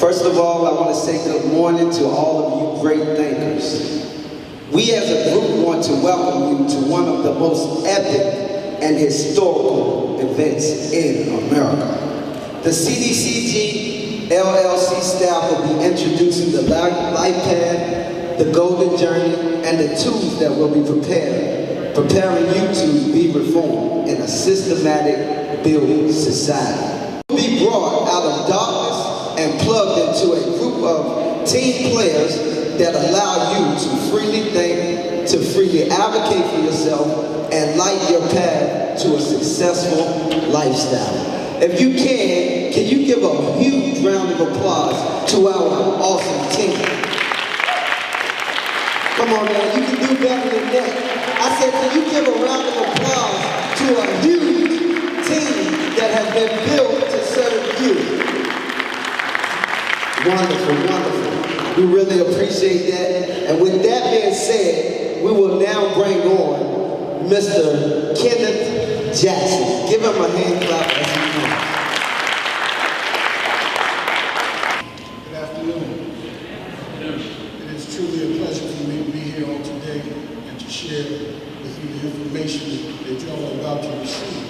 First of all, I want to say good morning to all of you great thinkers. We as a group want to welcome you to one of the most epic and historical events in America. The CDCG LLC staff will be introducing the life path, the golden journey, and the tools that will be preparing you to be reformed in a systematic building society. You'll be brought out of darkness and plugged into a group of team players that allow you to freely think, to freely advocate for yourself, and light your path to a successful lifestyle. If you can you give a huge round of applause to our awesome team? Come on, man, you can do better than that. I said, can you give a round of applause to a huge team that has been built to serve you? Wonderful, wonderful. We really appreciate that. And with that being said, we will now bring on Mr. Kenneth Jackson. Give him a hand clap as he comes. Good afternoon. It is truly a pleasure for me to be here on today and to share with you the information that you all are about to receive.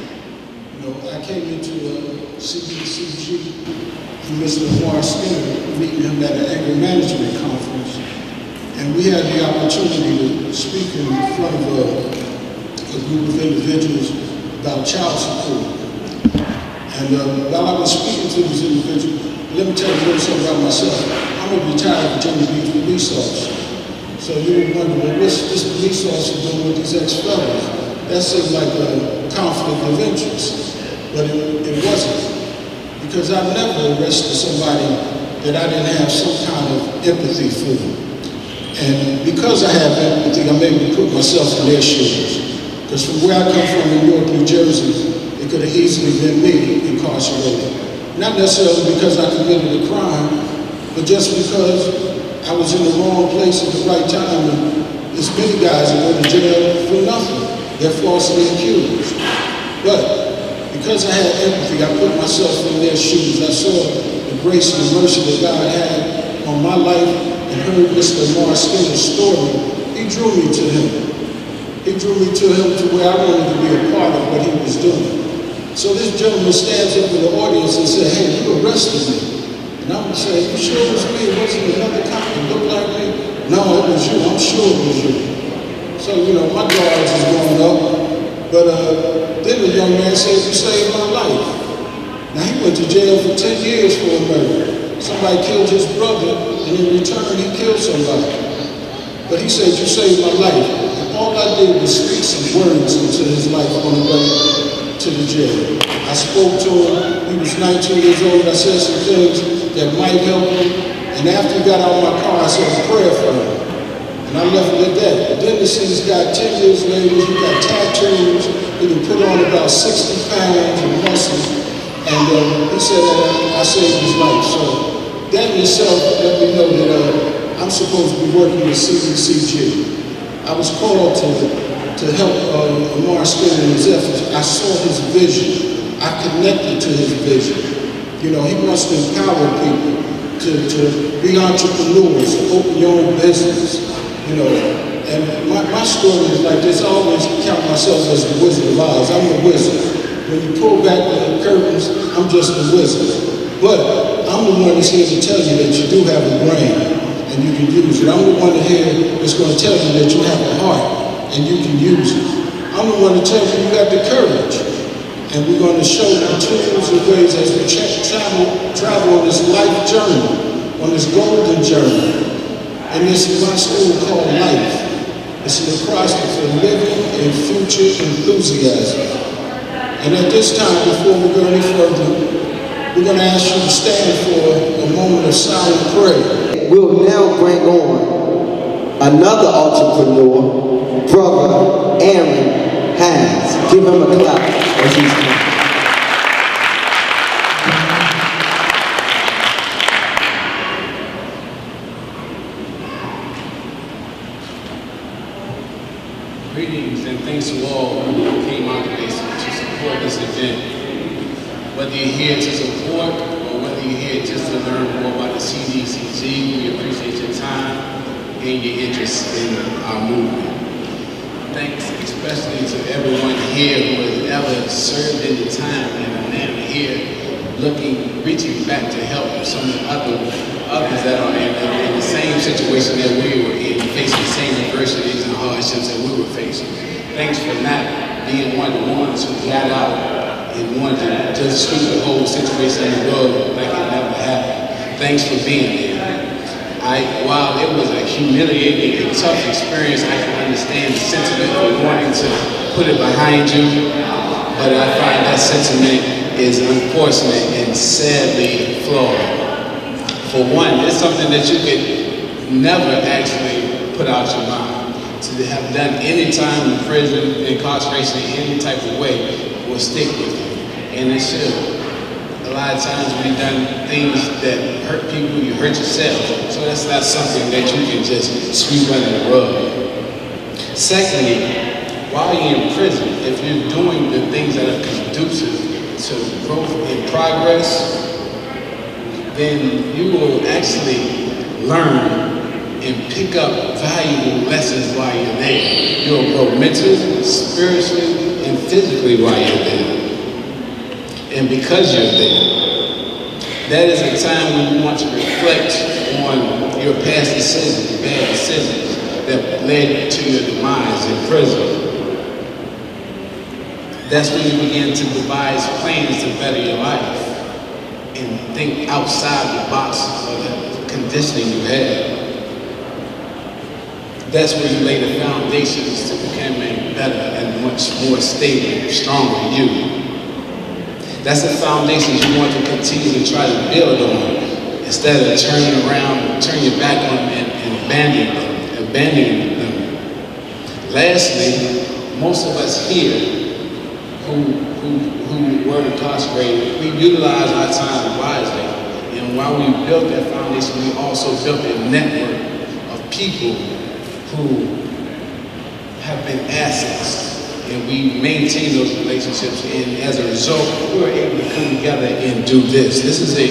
You know, I came into cdcg through Mr. Skinner, meeting him at an anger management conference, and we had the opportunity to speak in front of a group of individuals about child support. And while I was speaking to these individuals, let me tell you a little something about myself. I'm a retired Virginia Beach police officer. So you would wonder, well, what's this police officer doing with these ex-felons? That seemed like a conflict of interest, but it wasn't. Because I've never arrested somebody that I didn't have some kind of empathy for. And because I have empathy, I'm able to put myself in their shoes. Because from where I come from in Newark, New Jersey, it could have easily been me incarcerated. Not necessarily because I committed a crime, but just because I was in the wrong place at the right time. And there's many guys that go to jail for nothing. They're falsely accused. But because I had empathy, I put myself in their shoes. I saw the grace and the mercy that God had on my life and heard Mr. Skinner's story. He drew me to him. He drew me to him to where I wanted to be a part of what he was doing. So this gentleman stands up in the audience and says, hey, you arrested me. And I'm going to say, you sure it was me? It wasn't another cop that looked like me? No, it was you. I'm sure it was you. So, you know, my guards is going up. But then the young man said, you saved my life. Now he went to jail for 10 years for a murder. Somebody killed his brother, and in return he killed somebody. But he said, you saved my life. And all I did was speak some words into his life on the way to the jail. I spoke to him. He was 19 years old. I said some things that might help him. And after he got out of my car, I said a prayer for him. And I left it at that. But then this guy, 10 years later, he got tattoos. He can put on about 60 pounds of muscle. And he said I saved his life. So that in itself let me know that I'm supposed to be working with cdcg. I was called to help Skinner in his efforts. I saw his vision. I connected to his vision. You know, he wants to empower people to be entrepreneurs, to open your own business. You know, and my story is like this. I always count myself as the Wizard of Oz. I'm the wizard. When you pull back the curtains, I'm just the wizard. But I'm the one that's here to tell you that you do have a brain and you can use it. I'm the one here that's going to tell you that you have a heart and you can use it. I'm the one to tell you you got the courage. And we're going to show you tools and ways as we travel on this life journey, on this golden journey. And this is my school called life. It's an acrostic for living and future enthusiasm. And at this time, before we go any further, we're going to ask you to stand for a moment of silent prayer. We'll now bring on another entrepreneur, Brother Aaron Hines. Give him a clap as he's coming. Greetings and thanks to all who came out today to support this event. Whether you're here to support or whether you're here just to learn more about the cdcg. We appreciate your time and your interest in our movement. Thanks especially to everyone here who has ever served in the time and are now here reaching back to help some of the others that are in the same situation that we were in, facing the same adversities and hardships that we were facing. Thanks for not being one of the ones who got out and wanted to just sweep the whole situation in the world like it never happened. Thanks for being there. While it was a humiliating and tough experience, I can understand the sentiment of wanting to put it behind you, but I find that sentiment is unfortunate and sadly flawed. For one, it's something that you could never actually put out your mind. To have done any time in prison, incarceration in any type of way will stick with you, and it should. A lot of times we've done things that hurt people, you hurt yourself. So that's not something that you can just sweep under the rug. Secondly, while you're in prison, if you're doing the things that are conducive to growth and progress, then you will actually learn and pick up valuable lessons while you're there. You'll grow mentally, spiritually, and physically while you're there. And because you're there, that is a time when you want to reflect on your past decisions, bad decisions that led to your demise in prison. That's when you begin to devise plans to better your life and think outside the box of the conditioning you had. That's where you lay the foundations to become a better and much more stable, stronger you. That's the foundation you want to continue to try to build on instead of turning around, turn your back on them and abandoning them. Lastly, most of us here who were incarcerated, we utilize our time wisely. And while we built that foundation, we also built a network of people who have been assets. And we maintain those relationships, and as a result, we were able to come together and do this. This is a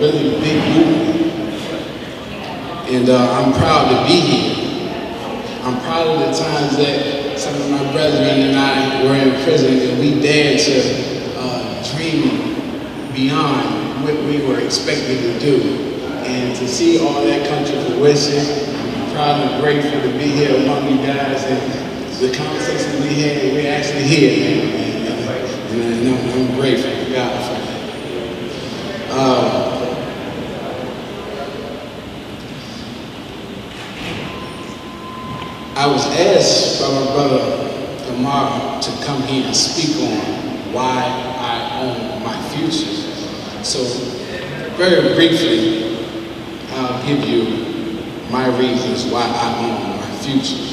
really big movement, and I'm proud to be here. I'm proud of the times that some of my brethren and I were in prison, and we dared to dream beyond what we were expected to do, and to see all that come to fruition. I'm proud and grateful to be here among you guys, and the conversations we had, we're actually here, and I'm grateful to God for that. I was asked by my brother Amar to come here and speak on why I own my future. So very briefly, I'll give you my reasons why I own my future.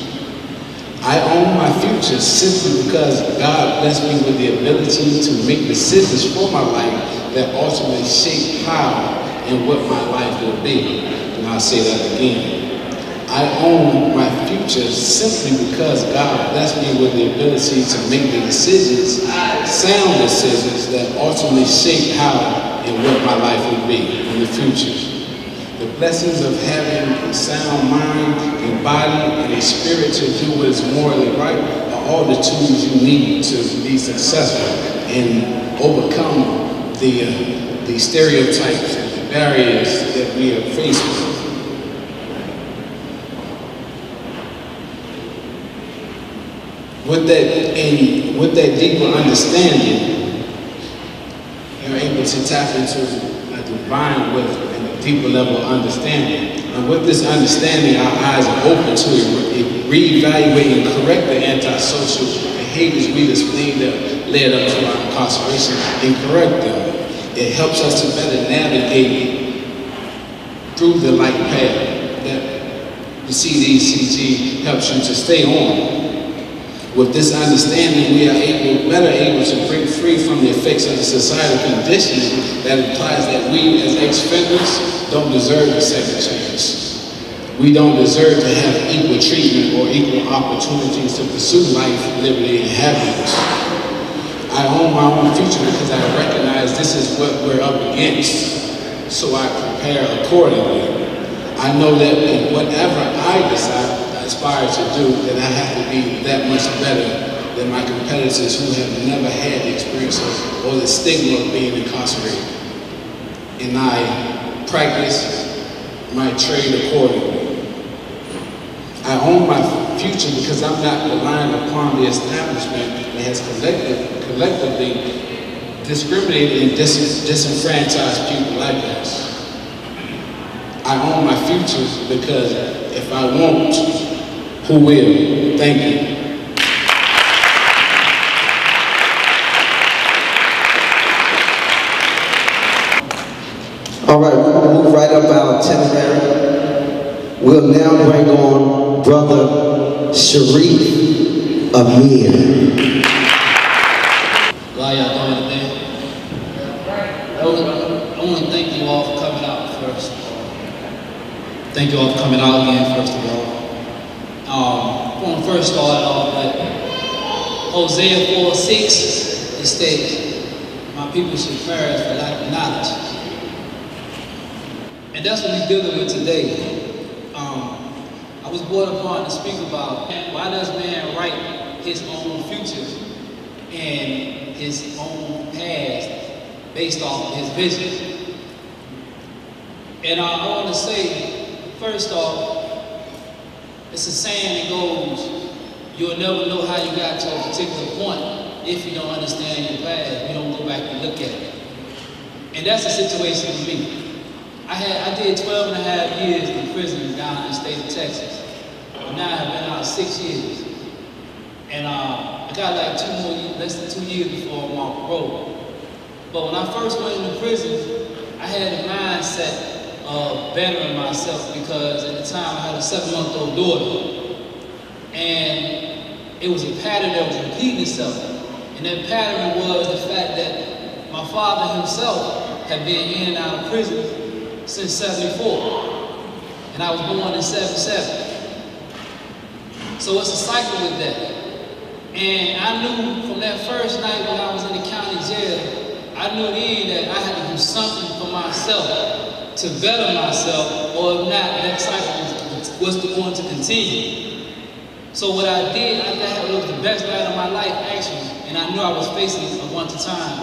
I own my future simply because God blessed me with the ability to make decisions for my life that ultimately shape how and what my life will be. And I'll say that again. I own my future simply because God blessed me with the ability to make the decisions, sound decisions, that ultimately shape how and what my life will be in the future. The blessings of having a sound mind and body and a spirit to do what is morally right are all the tools you need to be successful and overcome the stereotypes and the barriers that we are faced with. With that deeper understanding, you're able to tap into a divine wisdom and a deeper level of understanding. And with this understanding, our eyes are open to reevaluate and correct the antisocial behaviors we displayed that led up to our incarceration and correct them. It helps us to better navigate through the light path that the cdcg helps you to stay on. With this understanding, we are better able to break free from the effects of the societal conditioning that implies that we as ex-offenders don't deserve a second chance. We don't deserve to have equal treatment or equal opportunities to pursue life, liberty, and happiness. I own my own future because I recognize this is what we're up against. so I prepare accordingly. I know that in whatever I aspire to do, that I have to be that much better than my competitors who have never had the experience or the stigma of being incarcerated. And I practice my trade accordingly. I own my future because I'm not relying upon the establishment that has collectively discriminated and disenfranchised people like us. I own my future because if I won't, who will? Thank you. All right, we'll move right up our itinerary. We'll now bring on Brother Sharif Amir. How y'all doing today? I want to thank you all for coming out first. Thank you all for coming out again, first of all. I want to first start off with Hosea 4:6. It states, "My people should perish for lack of knowledge." And that's what we're dealing with today. I was brought upon to speak about why does man write his own future and his own past based off of his vision. And I want to say, first off, it's a saying that goes, you'll never know how you got to a particular point if you don't understand your past, you don't go back and look at it. And that's the situation with me. I did 12 and a half years in prison down in the state of Texas. Now I've been out 6 years. And I got like less than 2 years before I'm off parole. But when I first went into prison, I had a mindset of bettering myself because at the time I had a 7-month-old daughter. And it was a pattern that was repeating itself. And that pattern was the fact that my father himself had been in and out of prison since 74. And I was born in 77. So it's a cycle with that. And I knew from that first night when I was in the county jail, I knew then that I had to do something for myself to better myself, or if not, that cycle was going to continue. So what I did, I thought it was the best night of my life, actually, and I knew I was facing a bunch of time.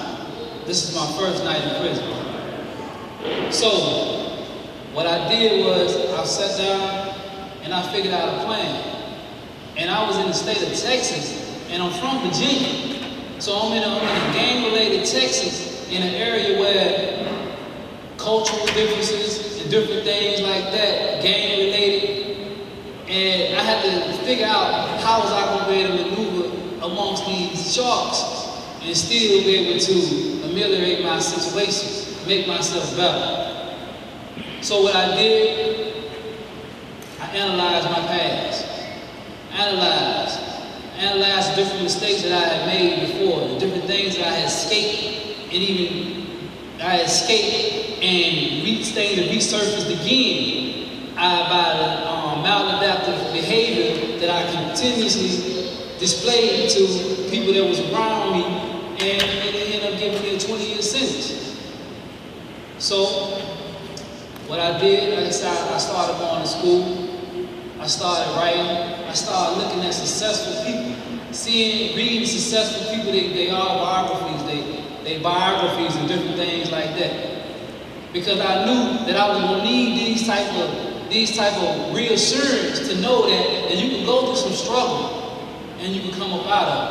This is my first night in prison. So what I did was I sat down and I figured out a plan. And I was in the state of Texas, and I'm from Virginia. So I'm in a gang-related Texas, in an area where cultural differences and different things like that, gang-related. And I had to figure out how was I going to be able to maneuver amongst these sharks and still be able to ameliorate my situation, make myself better. So what I did, I analyzed my past. Analyze the different mistakes that I had made before, the different things that I had escaped, and even I escaped and things that resurfaced again by the maladaptive behavior that I continuously displayed to people that was around me, and they ended up giving me a 20-year sentence. So what I did, I started going to school. I started writing. I started looking at successful people, reading successful people, they biographies and different things like that. Because I knew that I was gonna need these type of reassurance to know that you can go through some struggle and you can come up out of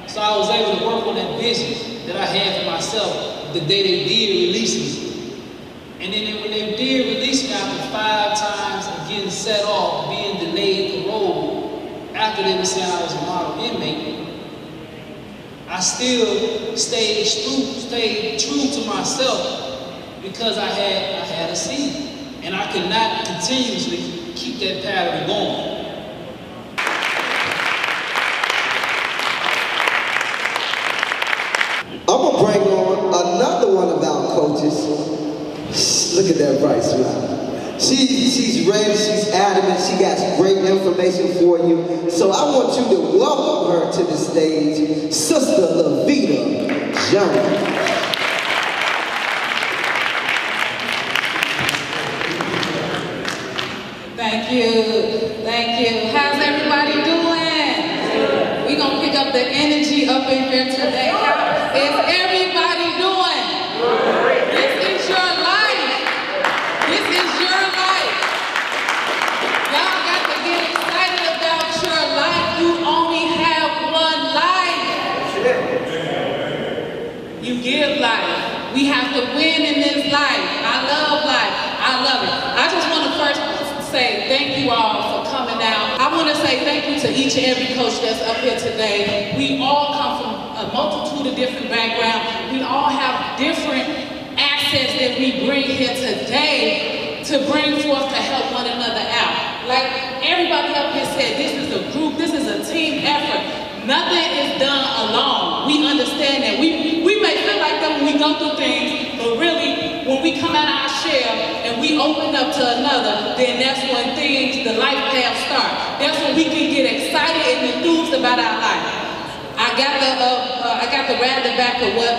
it. So I was able to work on that vision that I had for myself the day they did release me. And then when they did release me after 5 times of getting set off, being delayed parole, after they were saying I was a model inmate, I still stayed true to myself because I had a seed. And I could not continuously keep that pattern going. I'm gonna bring on another one of our coaches. Look at that bright smile. She's ready, she's adamant, she got great information for you. So I want you to welcome her to the stage, Sister Lavita Jones. Thank you. Thank you. How's everybody doing? We're going to pick up the energy up in here today. How is everybody doing? This is your life. This is your life. Y'all got to get excited about your life. You only have one life. You give life. We have to win in this life. I love life. I love it. I just want to first say thank you all for coming out. I want to say thank you to each and every coach that's up here today. We all come from a multitude of different backgrounds. We all have different assets that we bring here today to bring forth to help one another out. Like everybody up here said, this is a group, this is a team effort. Nothing is done alone. We understand that. We may feel like that when we go through things, but really, when we come out of our shell and we open up to another, then that's when things, the life path start. That's when we can get excited and enthused about our life. I got the random back of what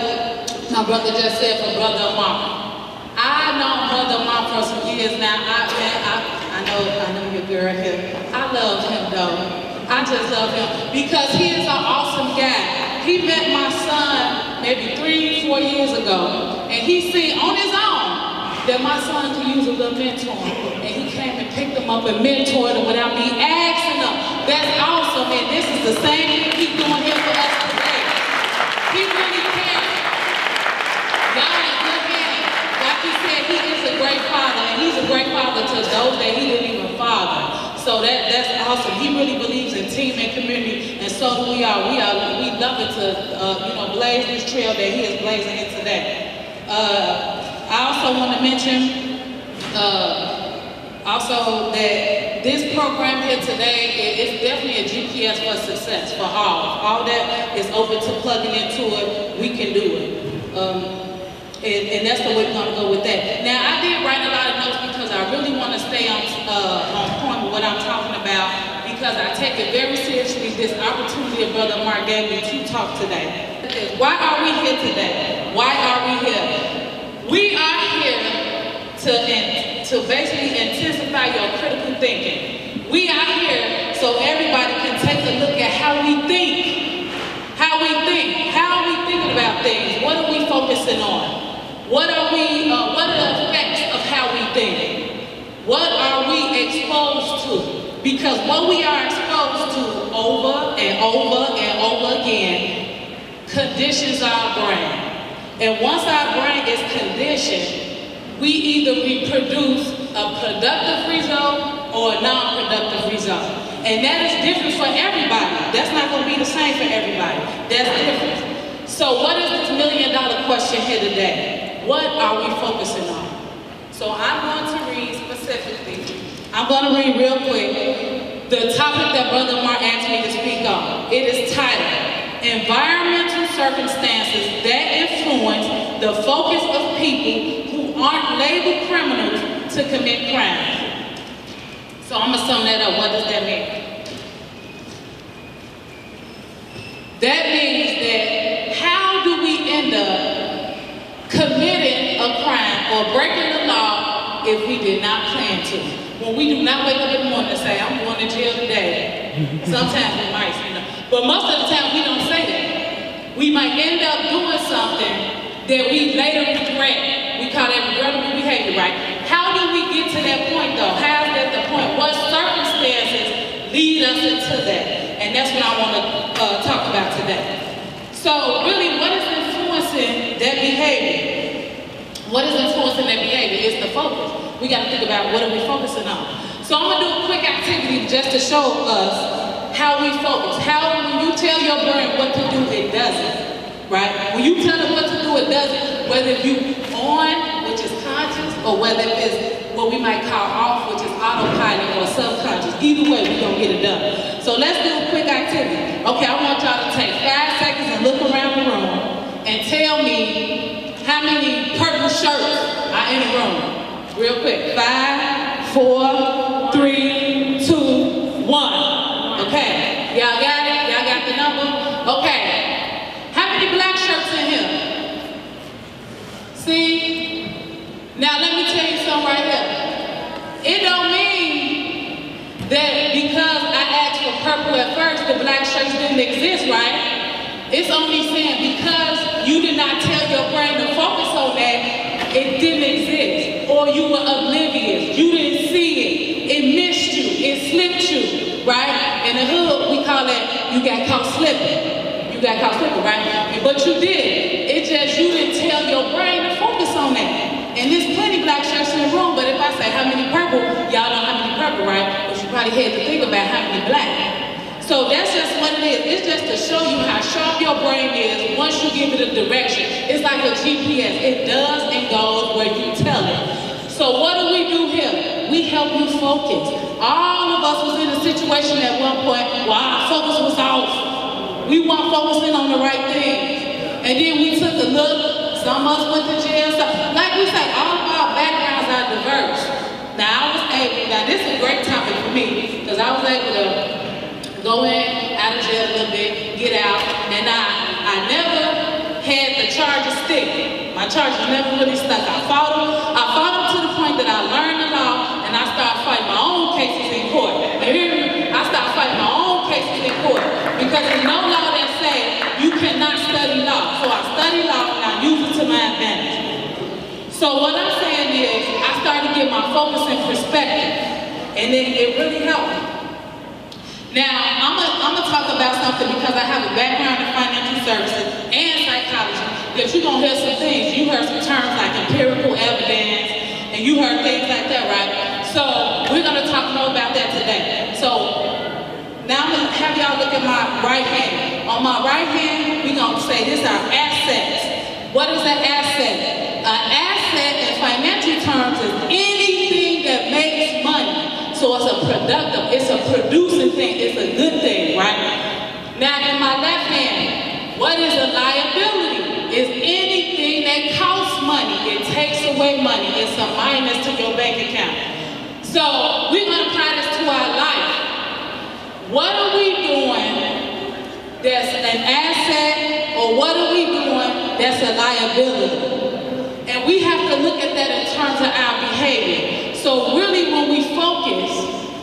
my brother just said from Brother Amar. I know Brother Amar for some years now. I know your girl here. I love him though. I just love him because he is an awesome guy. He met my son maybe 3-4 years ago, and he seen on his own that my son could use a little mentoring, and he came and picked him up and mentored him without me asking him. That's awesome, and this is the same thing he's doing here for us today. He really cares. Y'all ain't look at him. Like he said, he is a great father, and he's a great father to those that he didn't even father. So that's awesome. He really believes in team and community, and so do we are. We love it to blaze this trail that he is blazing here today. I also want to mention also that this program here today is definitely a GPS for success for all. All that is open to plugging into it. We can do it. And that's the way we're going to go with that. Now, I did write a lot of notes because I really want to stay on point with what I'm talking about because I take it very seriously, this opportunity that Brother Mark gave me to talk today. Why are we here today? Why are we here? We are here to basically intensify your critical thinking. We are here so everybody can take a look at how we think. How we think. How are we thinking about things? What are we focusing on? What are the effects of how we think? What are we exposed to? Because what we are exposed to over and over and over again conditions our brain. And once our brain is conditioned, we either reproduce a productive result or a non-productive result. And that is different for everybody. That's not going to be the same for everybody. That's different. So what is this $1 million question here today? What are we focusing on? So I'm going to read specifically. I'm going to read real quick the topic that Brother Mark asked me to speak on. It is titled, Environmental Circumstances That Influence the Focus of People Who Aren't Labeled Criminals to Commit Crime. So I'm going to sum that up. What does that mean? That means that how do we end up committing a crime or breaking the law if we did not plan to? When we do not wake up in the morning and say, I'm going to jail today. Sometimes we might, but most of the time we don't say that. We might end up doing something that we later regret. We call that regrettable behavior, right? How do we get to that point though? How is that the point? What circumstances lead us into that? And that's what I want to talk about today. So really, what is influencing that behavior? What is influencing that behavior? It's the focus. We got to think about what are we focusing on. So I'm going to do a quick activity just to show us how we focus. How when you tell your brain what to do, it doesn't. Right? When you tell it what to do, it doesn't. Whether you on, which is conscious, or whether it's what we might call off, which is autopilot or subconscious. Either way, we're going to get it done. So let's do a quick activity. Okay, I want y'all to take 5 seconds and look around the room and tell me how many purple shirts are in the room. Real quick. 5, 4, 3, 2, 1. Okay. Y'all got it? Y'all got the number? Okay. How many black shirts in here? See? Now let me tell you something right here. It don't mean didn't exist, right? It's only saying because you did not tell your brain to focus on that, it didn't exist. Or you were oblivious, you didn't see it, it missed you, it slipped you, right? In the hood, we call it, you got caught slipping. You got caught slipping, right? But you did. It's just you didn't tell your brain to focus on that. And there's plenty black shirts in the room, but if I say how many purple, y'all know how many purple, right? But you probably had to think about how many black. So that's just what it is. It's just to show you how sharp your brain is once you give it a direction. It's like a GPS. It does and goes where you tell it. So what do we do here? We help you focus. All of us was in a situation at one point where our focus was off. We weren't focusing on the right things. And then we took a look. Some of us went to jail. So, like we say, all of our backgrounds are diverse. Now this is a great topic for me because I was able to go in, out of jail a little bit, get out, and I never had the charges stick. My charges never really stuck. I fought them to the point that I learned the law, and I started fighting my own cases in court. You hear me? I started fighting my own cases in court because there's no law that says you cannot study law. So I study law and I use it to my advantage. So what I'm saying is, I started to get my focus in perspective, and it really helped me. Now, I'm gonna talk about something because I have a background in financial services and psychology that you're gonna hear some things. You heard some terms like empirical evidence, and you heard things like that, right? So we're gonna talk more about that today. So now I'm gonna have y'all look at my right hand. On my right hand, we're gonna say this are assets. What is an asset? An asset in financial terms is anything that makes money. So it's a productive, it's a producing thing, it's a good thing, right? Now in my left hand, what is a liability? It's anything that costs money, it takes away money, it's a minus to your bank account. So we're gonna apply this to our life. What are we doing that's an asset, or what are we doing that's a liability? And we have to look at that in terms of our behavior. So really when we focus,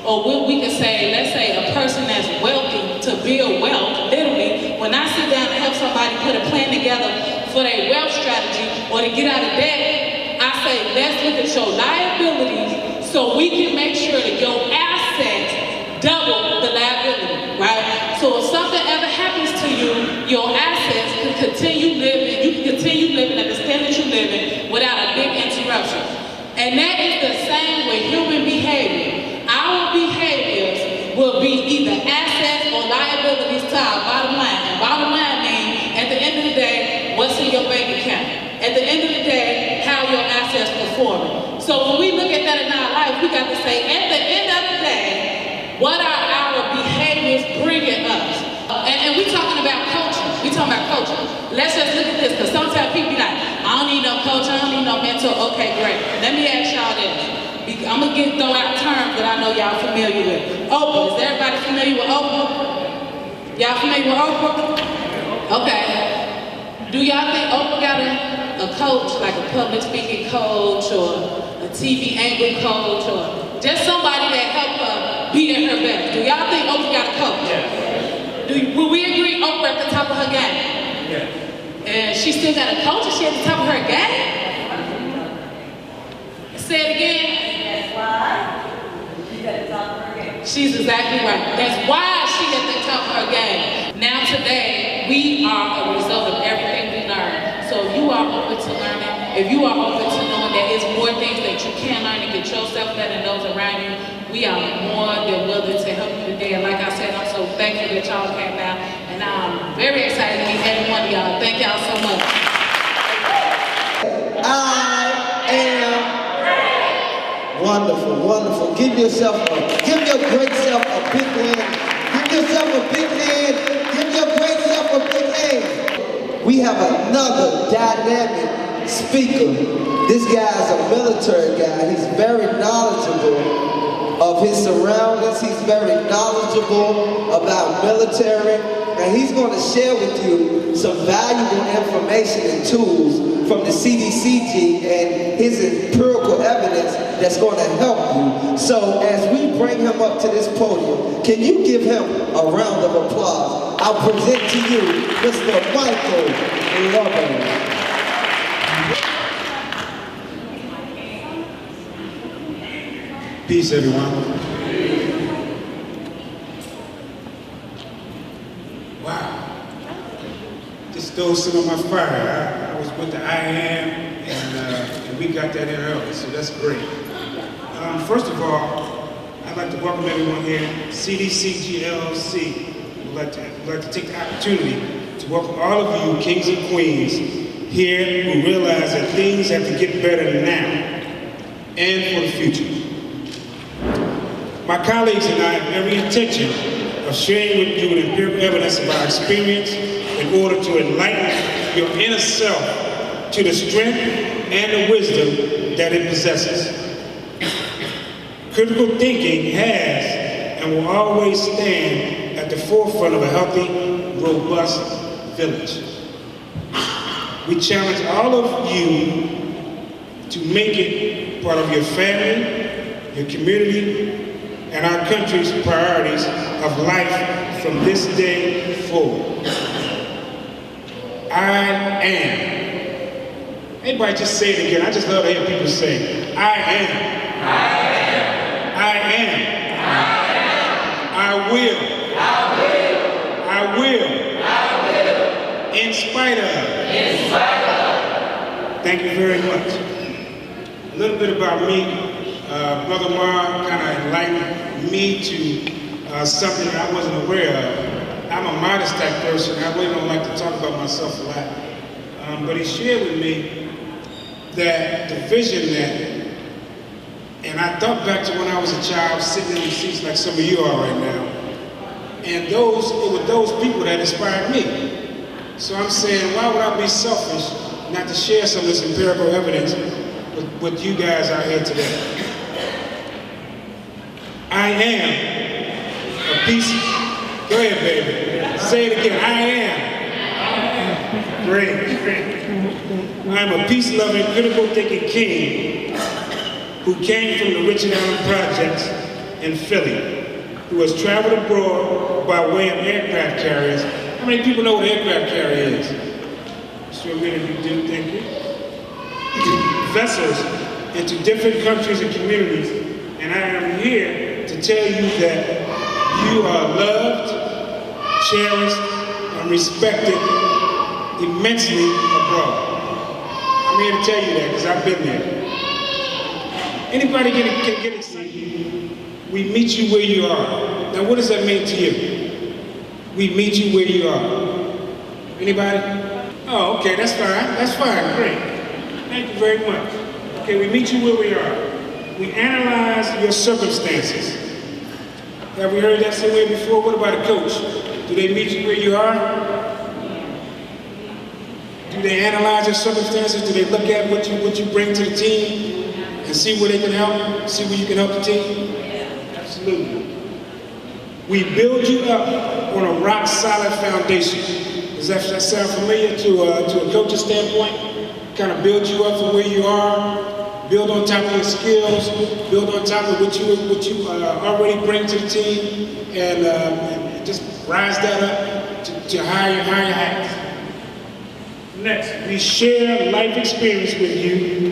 or we can say, let's say a person that's wealthy to build wealth, literally, when I sit down and help somebody put a plan together for their wealth strategy or to get out of debt, I say, let's look at your liabilities so we can make sure that your assets double the liability, right? So if something ever happens to you, your assets can continue living, you can continue living at the standard you're living without a big interruption. And that is the same with human behavior. Our behaviors will be either assets or liabilities to our bottom line. And bottom line means, at the end of the day, what's in your bank account? At the end of the day, how your assets performing. So when we look at that in our life, we got to say, at the end of the day, what are our behaviors bringing us? And we're talking about coaching. We're talking about coaching. Let's just look at this, because sometimes people be like, I don't need no coach, I don't need no mentor. Okay, great. Let me ask y'all this. I'm going to throw out terms that I know y'all familiar with. Oprah. Is everybody familiar with Oprah? Y'all familiar with Oprah? Okay. Do y'all think Oprah got a coach, like a public speaking coach or a TV angle coach or just somebody that helped her be at her best? Do y'all think Oprah got a coach? Yes. Will we agree Oprah at the top of her game? Yes. And she still got a coach and she at the top of her game? Say it again. That's why she's at the top of her game. She's exactly right. That's why she's at the top of her game. Now today, we are a result of everything we learn. So if you are open to learning, if you are open to knowing that there's more things that you can learn and get yourself better and those around you, we are more than willing to help you today. And like I said, I'm so thankful that y'all came out. And I'm very excited to meet every one of y'all. Thank y'all so much. I am wonderful, wonderful. Give your great self a big hand. Give yourself a big hand. Give your great self a big hand. We have another dynamic speaker. This guy's a military guy. He's very knowledgeable of his surroundings. He's very knowledgeable about military. And he's going to share with you some valuable information and tools from the cdcg and his empirical evidence that's going to help you. So as we bring him up to this podium, can you give him a round of applause? I'll present to you Mr. Michael Lovell. Peace, everyone. Wow. Just stole some of my fire. I was with the I Am, and we got that in early, so that's great. First of all, I'd like to welcome everyone here. cdcg LLC would like to take the opportunity to welcome all of you kings and queens here who realize that things have to get better now and for the future. My colleagues and I have every intention of sharing with you the empirical evidence of our experience in order to enlighten your inner self to the strength and the wisdom that it possesses. Critical thinking has and will always stand at the forefront of a healthy, robust village. We challenge all of you to make it part of your family, your community, and our country's priorities of life from this day forward. I am. Anybody just say it again? I just love to hear people say, I am. I am. I am. I am. I will. I will. I will. I will. In spite of. In spite of. Thank you very much. A little bit about me. Brother Mar kind of enlightened me to something that I wasn't aware of. I'm a modest type person. I really don't like to talk about myself a lot. But he shared with me that the vision that, and I thought back to when I was a child sitting in the seats like some of you are right now. And it was those people that inspired me. So I'm saying, why would I be selfish not to share some of this empirical evidence with you guys out here today? I am a piece. Go ahead, baby. Say it again. I am. Great. I'm a peace-loving, critical thinking king who came from the Richard Allen Projects in Philly, who has traveled abroad by way of aircraft carriers. How many people know what an aircraft carrier is? Sure many of you do, thank you. Vessels into different countries and communities, and I am here to tell you that you are loved, cherished, and respected immensely abroad. I'm here to tell you that because I've been there. Anybody can get excited? We meet you where you are. Now what does that mean to you? We meet you where you are. Anybody? Oh, okay, that's fine. That's fine, great. Thank you very much. Okay, we meet you where we are. We analyze your circumstances. Have we heard that somewhere before? What about a coach? Do they meet you where you are? Do they analyze your circumstances? Do they look at what you bring to the team and see where they can help? See where you can help the team? Absolutely. We build you up on a rock-solid foundation. Does that sound familiar to a coach's standpoint? Kind of build you up from where you are, build on top of your skills, build on top of what you already bring to the team, and just rise that up to higher heights. Next, we share life experience with you,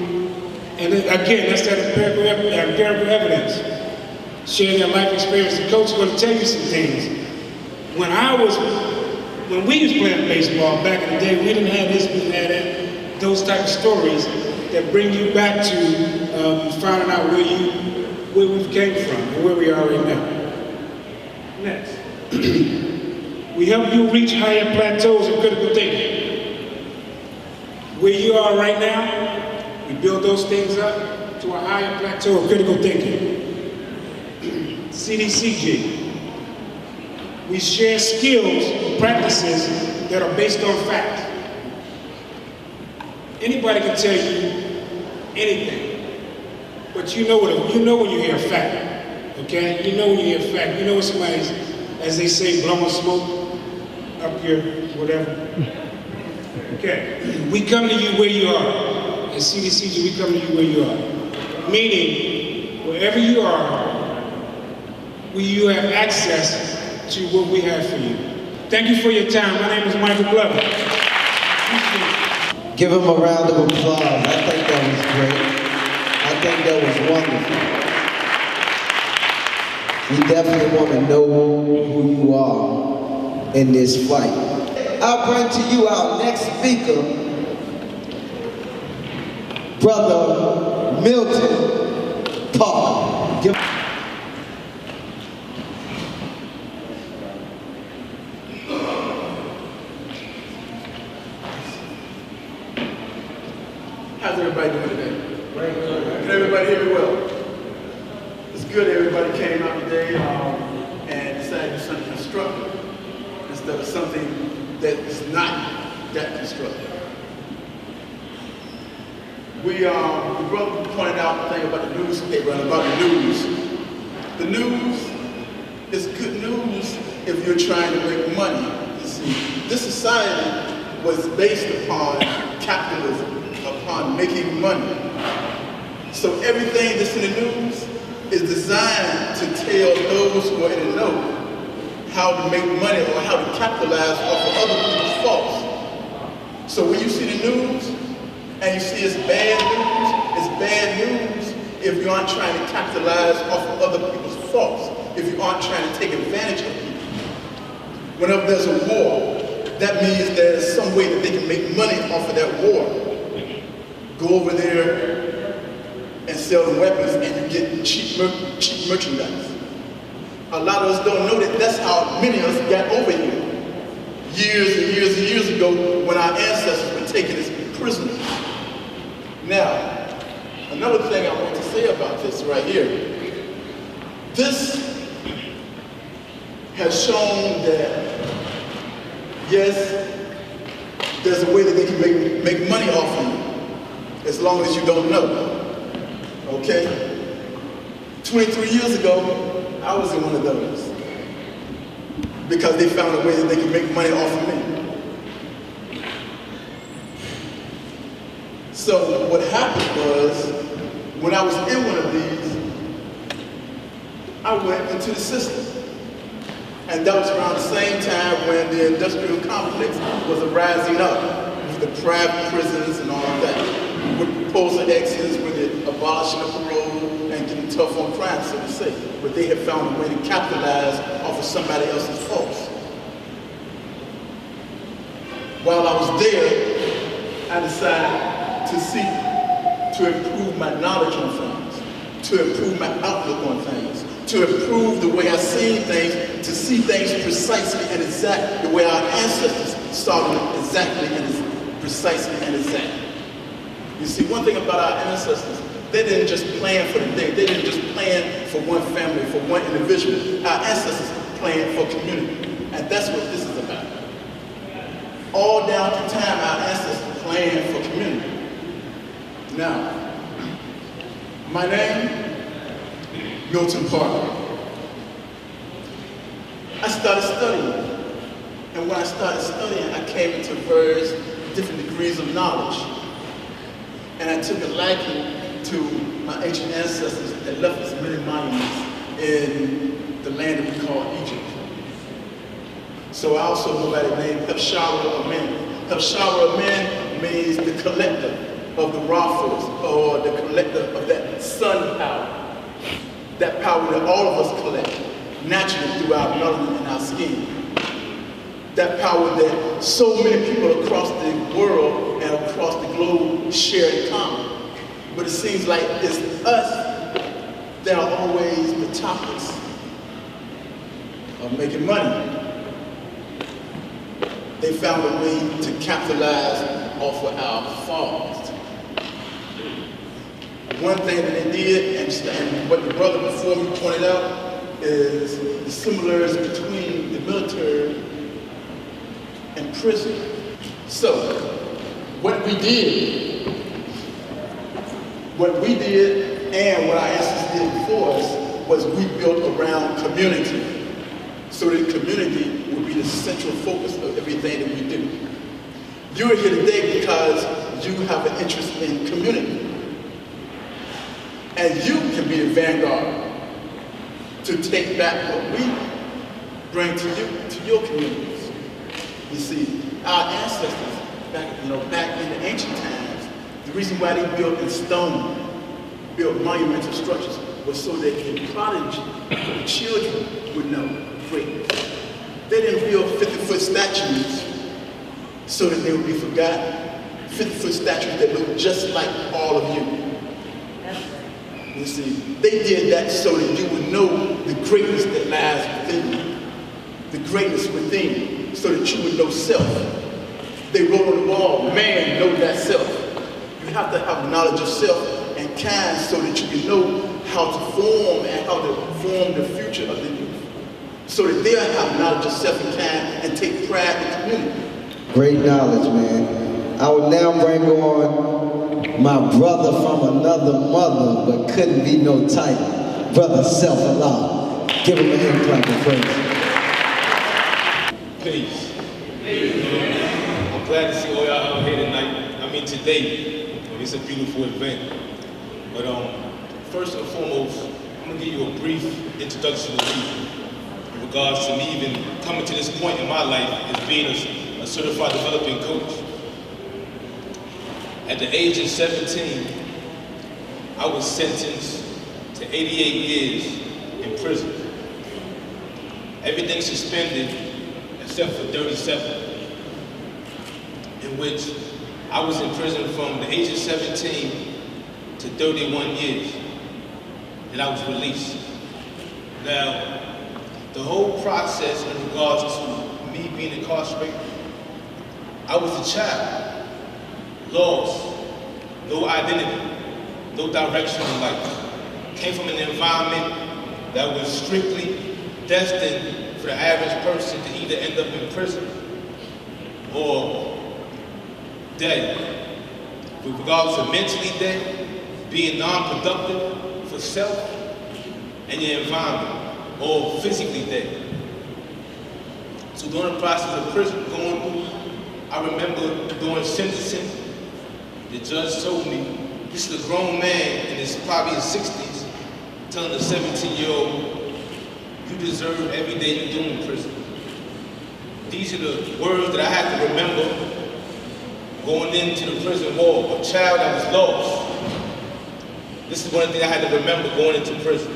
and again, that's that empirical evidence. Sharing that life experience. The coach is going to tell you some things. When we was playing baseball back in the day, we didn't have this, we didn't have that. Those type of stories that bring you back to finding out where we came from and where we are right now. Next, we help you reach higher plateaus of critical thinking. Where you are right now, we build those things up to a higher plateau of critical thinking. cdcg. We share skills, practices that are based on fact. Anybody can tell you anything, but you know when you hear a fact, okay? You know when you hear a fact. You know when somebody's, as they say, blowing smoke up your whatever. Okay, we come to you where you are. At cdcg, we come to you where you are. Meaning, wherever you are, you have access to what we have for you. Thank you for your time. My name is Michael Glover. Give him a round of applause. I think that was great. I think that was wonderful. We definitely want to know who you are in this fight. I'll bring to you our next speaker, Brother Milton Parker. How's everybody doing today? Very good. Can everybody hear me well? It's good everybody came out today and decided to do something constructive instead of something that is not that constructive. The brother pointed out the thing about the newspaper and about the news. The news is good news if you're trying to make money. You see, this society was based upon capitalism, upon making money. So everything that's in the news is designed to tell those who are in the know how to make money or how to capitalize off of other people's faults. So when you see the news and you see it's bad news if you aren't trying to capitalize off of other people's faults, if you aren't trying to take advantage of people. Whenever there's a war, that means there's some way that they can make money off of that war. Go over there and sell them weapons and you get cheap merchandise. A lot of us don't know that that's how many of us got over here. Years and years and years ago when our ancestors were taken as prisoners. Now, another thing I want to say about this right here. This has shown that, yes, there's a way that they can make money off of you, as long as you don't know. Okay? 23 years ago, I was in one of those. Because they found a way that they could make money off of me. So what happened was, when I was in one of these, I went into the system. And that was around the same time when the industrial complex was rising up with the private prisons and all of that. With proposal exits, with the abolishing of parole and getting tough on crime, so to say. But they had found a way to capitalize off of somebody else's faults. While I was there, I decided to seek to improve my knowledge on things, to improve my outlook on things, to improve the way I see things, to see things precisely and exactly the way our ancestors saw them exactly and precisely and exactly. You see, one thing about our ancestors, they didn't just plan for the day, they didn't just plan for one family, for one individual. Our ancestors planned for community, and that's what this is about. All down through time, our ancestors planned for community. Now, my name, Milton Parker. I started studying, and when I started studying, I came into various different degrees of knowledge. And I took a liking to my ancient ancestors that left us many monuments in the land that we call Egypt. So I also know by the name Hepshara Amen. Hepshara Amen means the collector of the Raphos, or the collector of that sun power. That power that all of us collect naturally through our melanin and our skin. That power that so many people across the world and across the globe share in common. But it seems like it's us that are always the topics of making money. They found a way to capitalize off of our faults. One thing that they did, and what the brother before me pointed out, is the similarities between the military and prison. So, what we did and what our ancestors did before us was we built around community. So that community would be the central focus of everything that we do. You're here today because you have an interest in community. And you can be the vanguard to take back what we bring to you, to your communities. You see, our ancestors, back in the ancient times, the reason why they built in stone, built monumental structures, was so that the prodigy, the children would know greatness. They didn't build 50-foot statues so that they would be forgotten. 50-foot statues that look just like all of you. You see, they did that so that you would know the greatness that lies within you. The greatness within you, so that you would know self. They wrote on the wall, man, know that self. You have to have knowledge of self and kind so that you can know how to form and how to form the future of the youth. So that they'll have knowledge of self and kind and take pride in the community. Great knowledge, man. I will now bring on my brother from another mother, but couldn't be no type. Brother Self-Allah. Give him a hand clap of praise. Peace. I'm glad to see all y'all out here tonight. I mean today. It's a beautiful event. But first and foremost, I'm gonna give you a brief introduction to me in regards to me even coming to this point in my life as being a certified developing coach. At the age of 17, I was sentenced to 88 years in prison. Everything suspended except for 37, in which I was in prison from the age of 17 to 31 years, and I was released. Now, the whole process in regards to me being incarcerated, I was a child, lost, no identity, no direction in life. Came from an environment that was strictly destined for the average person to either end up in prison or dead. With regards to mentally dead, being non-productive for self and your environment, or physically dead. So during the process of prison going through, I remember during sentencing, the judge told me, this is a grown man in his probably his 60s, telling a 17-year-old, you deserve every day you do in prison. These are the words that I had to remember going into the prison wall, a child that was lost. This is one of the things I had to remember going into prison.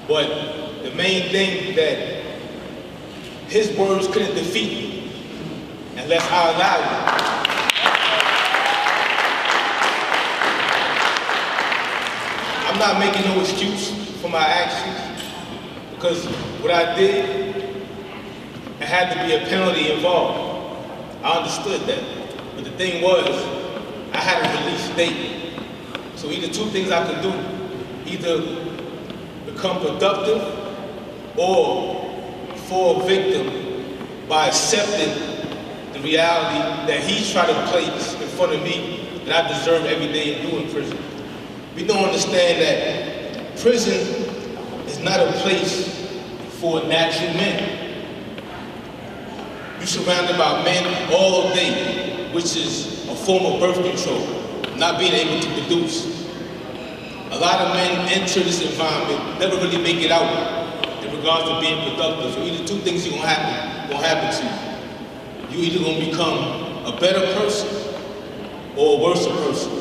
But the main thing that his words couldn't defeat me unless I allowed it. I'm not making no excuse for my actions, because what I did, it had to be a penalty involved. I understood that. But the thing was, I had a release date. So either two things I could do, either become productive or fall victim by accepting the reality that he tried to place in front of me that I deserve every day in doing prison. We don't understand that prison is not a place for natural men. You're surrounded by men all day, which is a form of birth control, not being able to produce. A lot of men enter this environment, never really make it out in regards to being productive. So either two things are gonna happen to you. You either gonna become a better person or a worse person.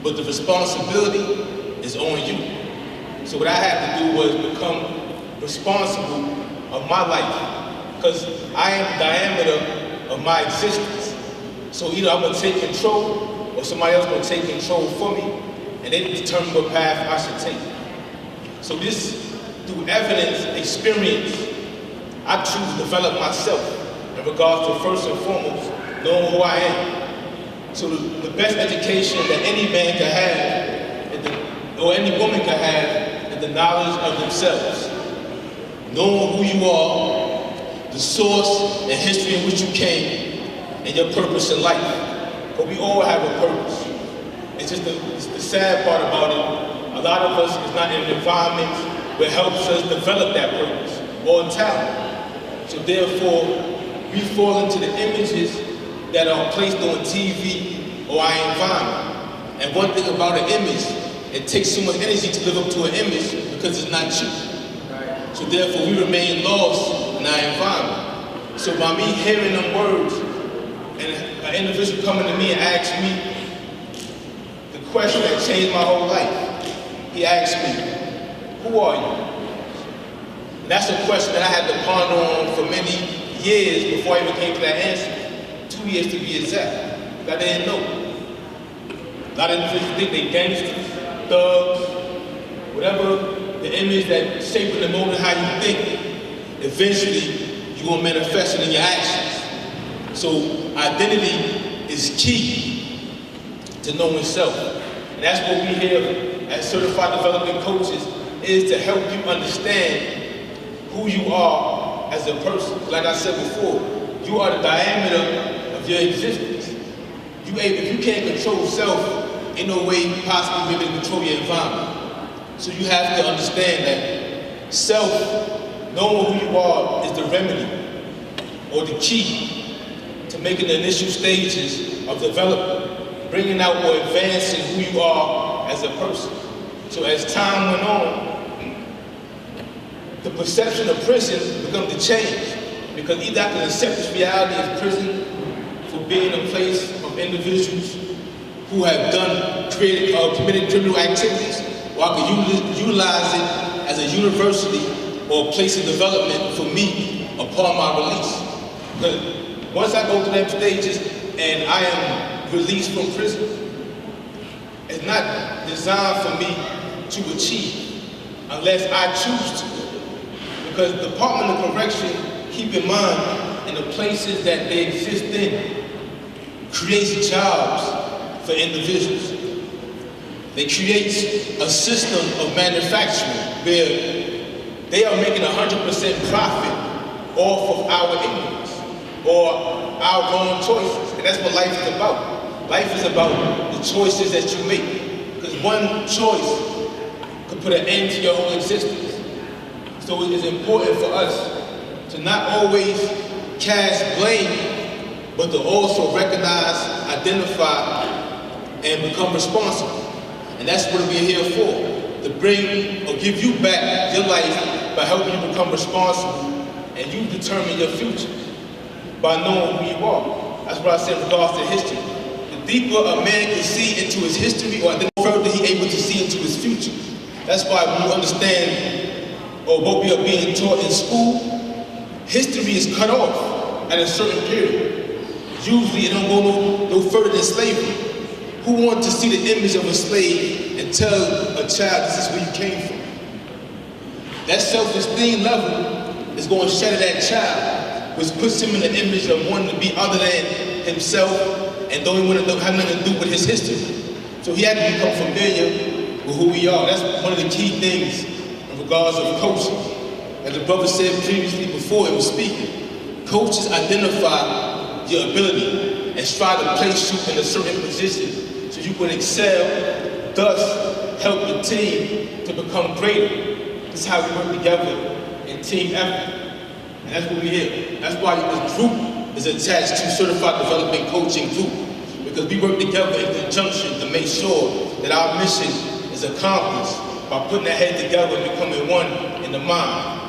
But the responsibility is on you. So what I had to do was become responsible of my life, because I am the diameter of my existence. So either I'm gonna take control or somebody else gonna take control for me, and they determine what path I should take. So this, through evidence, experience, I choose to develop myself in regards to first and foremost, knowing who I am. So the best education that any man can have, or any woman can have, is the knowledge of themselves. Knowing who you are, the source and history in which you came, and your purpose in life. But we all have a purpose. It's just the sad part about it. A lot of us is not in an environment where it helps us develop that purpose or talent. So therefore, we fall into the images that are placed on TV or our environment. And one thing about an image it takes so much energy to live up to an image because it's not you. So therefore, we remain lost in our environment. So by me hearing them words, and an individual coming to me and asking me the question that changed my whole life, he asked me, who are you? And that's a question that I had to ponder on for many years before I even came to that answer. 2 years to be exact. I didn't know. A lot of individuals think they gangsters, thugs, whatever the image that shaping the mold how you think, eventually you're gonna manifest it in your actions. So identity is key to knowing self. And that's what we here as certified development coaches is to help you understand who you are as a person. Like I said before, you are the diameter of your existence. If you can't control self, in no way you possibly be able to control your environment. So you have to understand that self, knowing who you are, is the remedy or the key to making the initial stages of development, bringing out or advancing who you are as a person. So as time went on, the perception of prison becomes to change, because either I can accept this reality as prison for being a place of individuals who have committed criminal activities, or I can utilize it as a university or a place of development for me upon my release. But once I go through them stages and I am released from prison, it's not designed for me to achieve unless I choose to. Because the Department of Correction, keep in mind, in the places that they exist in, creates jobs for individuals. They create a system of manufacturing where they are making 100% profit off of our ignorance or our wrong choices. And that's what life is about. Life is about the choices that you make. Because one choice could put an end to your whole existence. So it is important for us to not always cast blame, but to also recognize, identify, and become responsible. And that's what we're here for, to bring or give you back your life by helping you become responsible, and you determine your future by knowing who you are. That's what I said in regards to history. The deeper a man can see into his history, or the further he's able to see into his future. That's why when you understand or what we are being taught in school, history is cut off at a certain period. Usually it don't go no further than slavery. Who wants to see the image of a slave and tell a child this is where you came from? That self-esteem level is going to shatter that child, which puts him in the image of wanting to be other than himself and don't even want to have nothing to do with his history. So he had to become familiar with who we are. That's one of the key things in regards of coaching. As the brother said previously before he was speaking, coaches identify your ability and try to place you in a certain position so you can excel, thus help the team to become greater. This is how we work together in team effort. And that's what we're here. That's why this group is attached to Certified Development Coaching Group, because we work together in conjunction to make sure that our mission is accomplished by putting our head together and becoming one in the mind.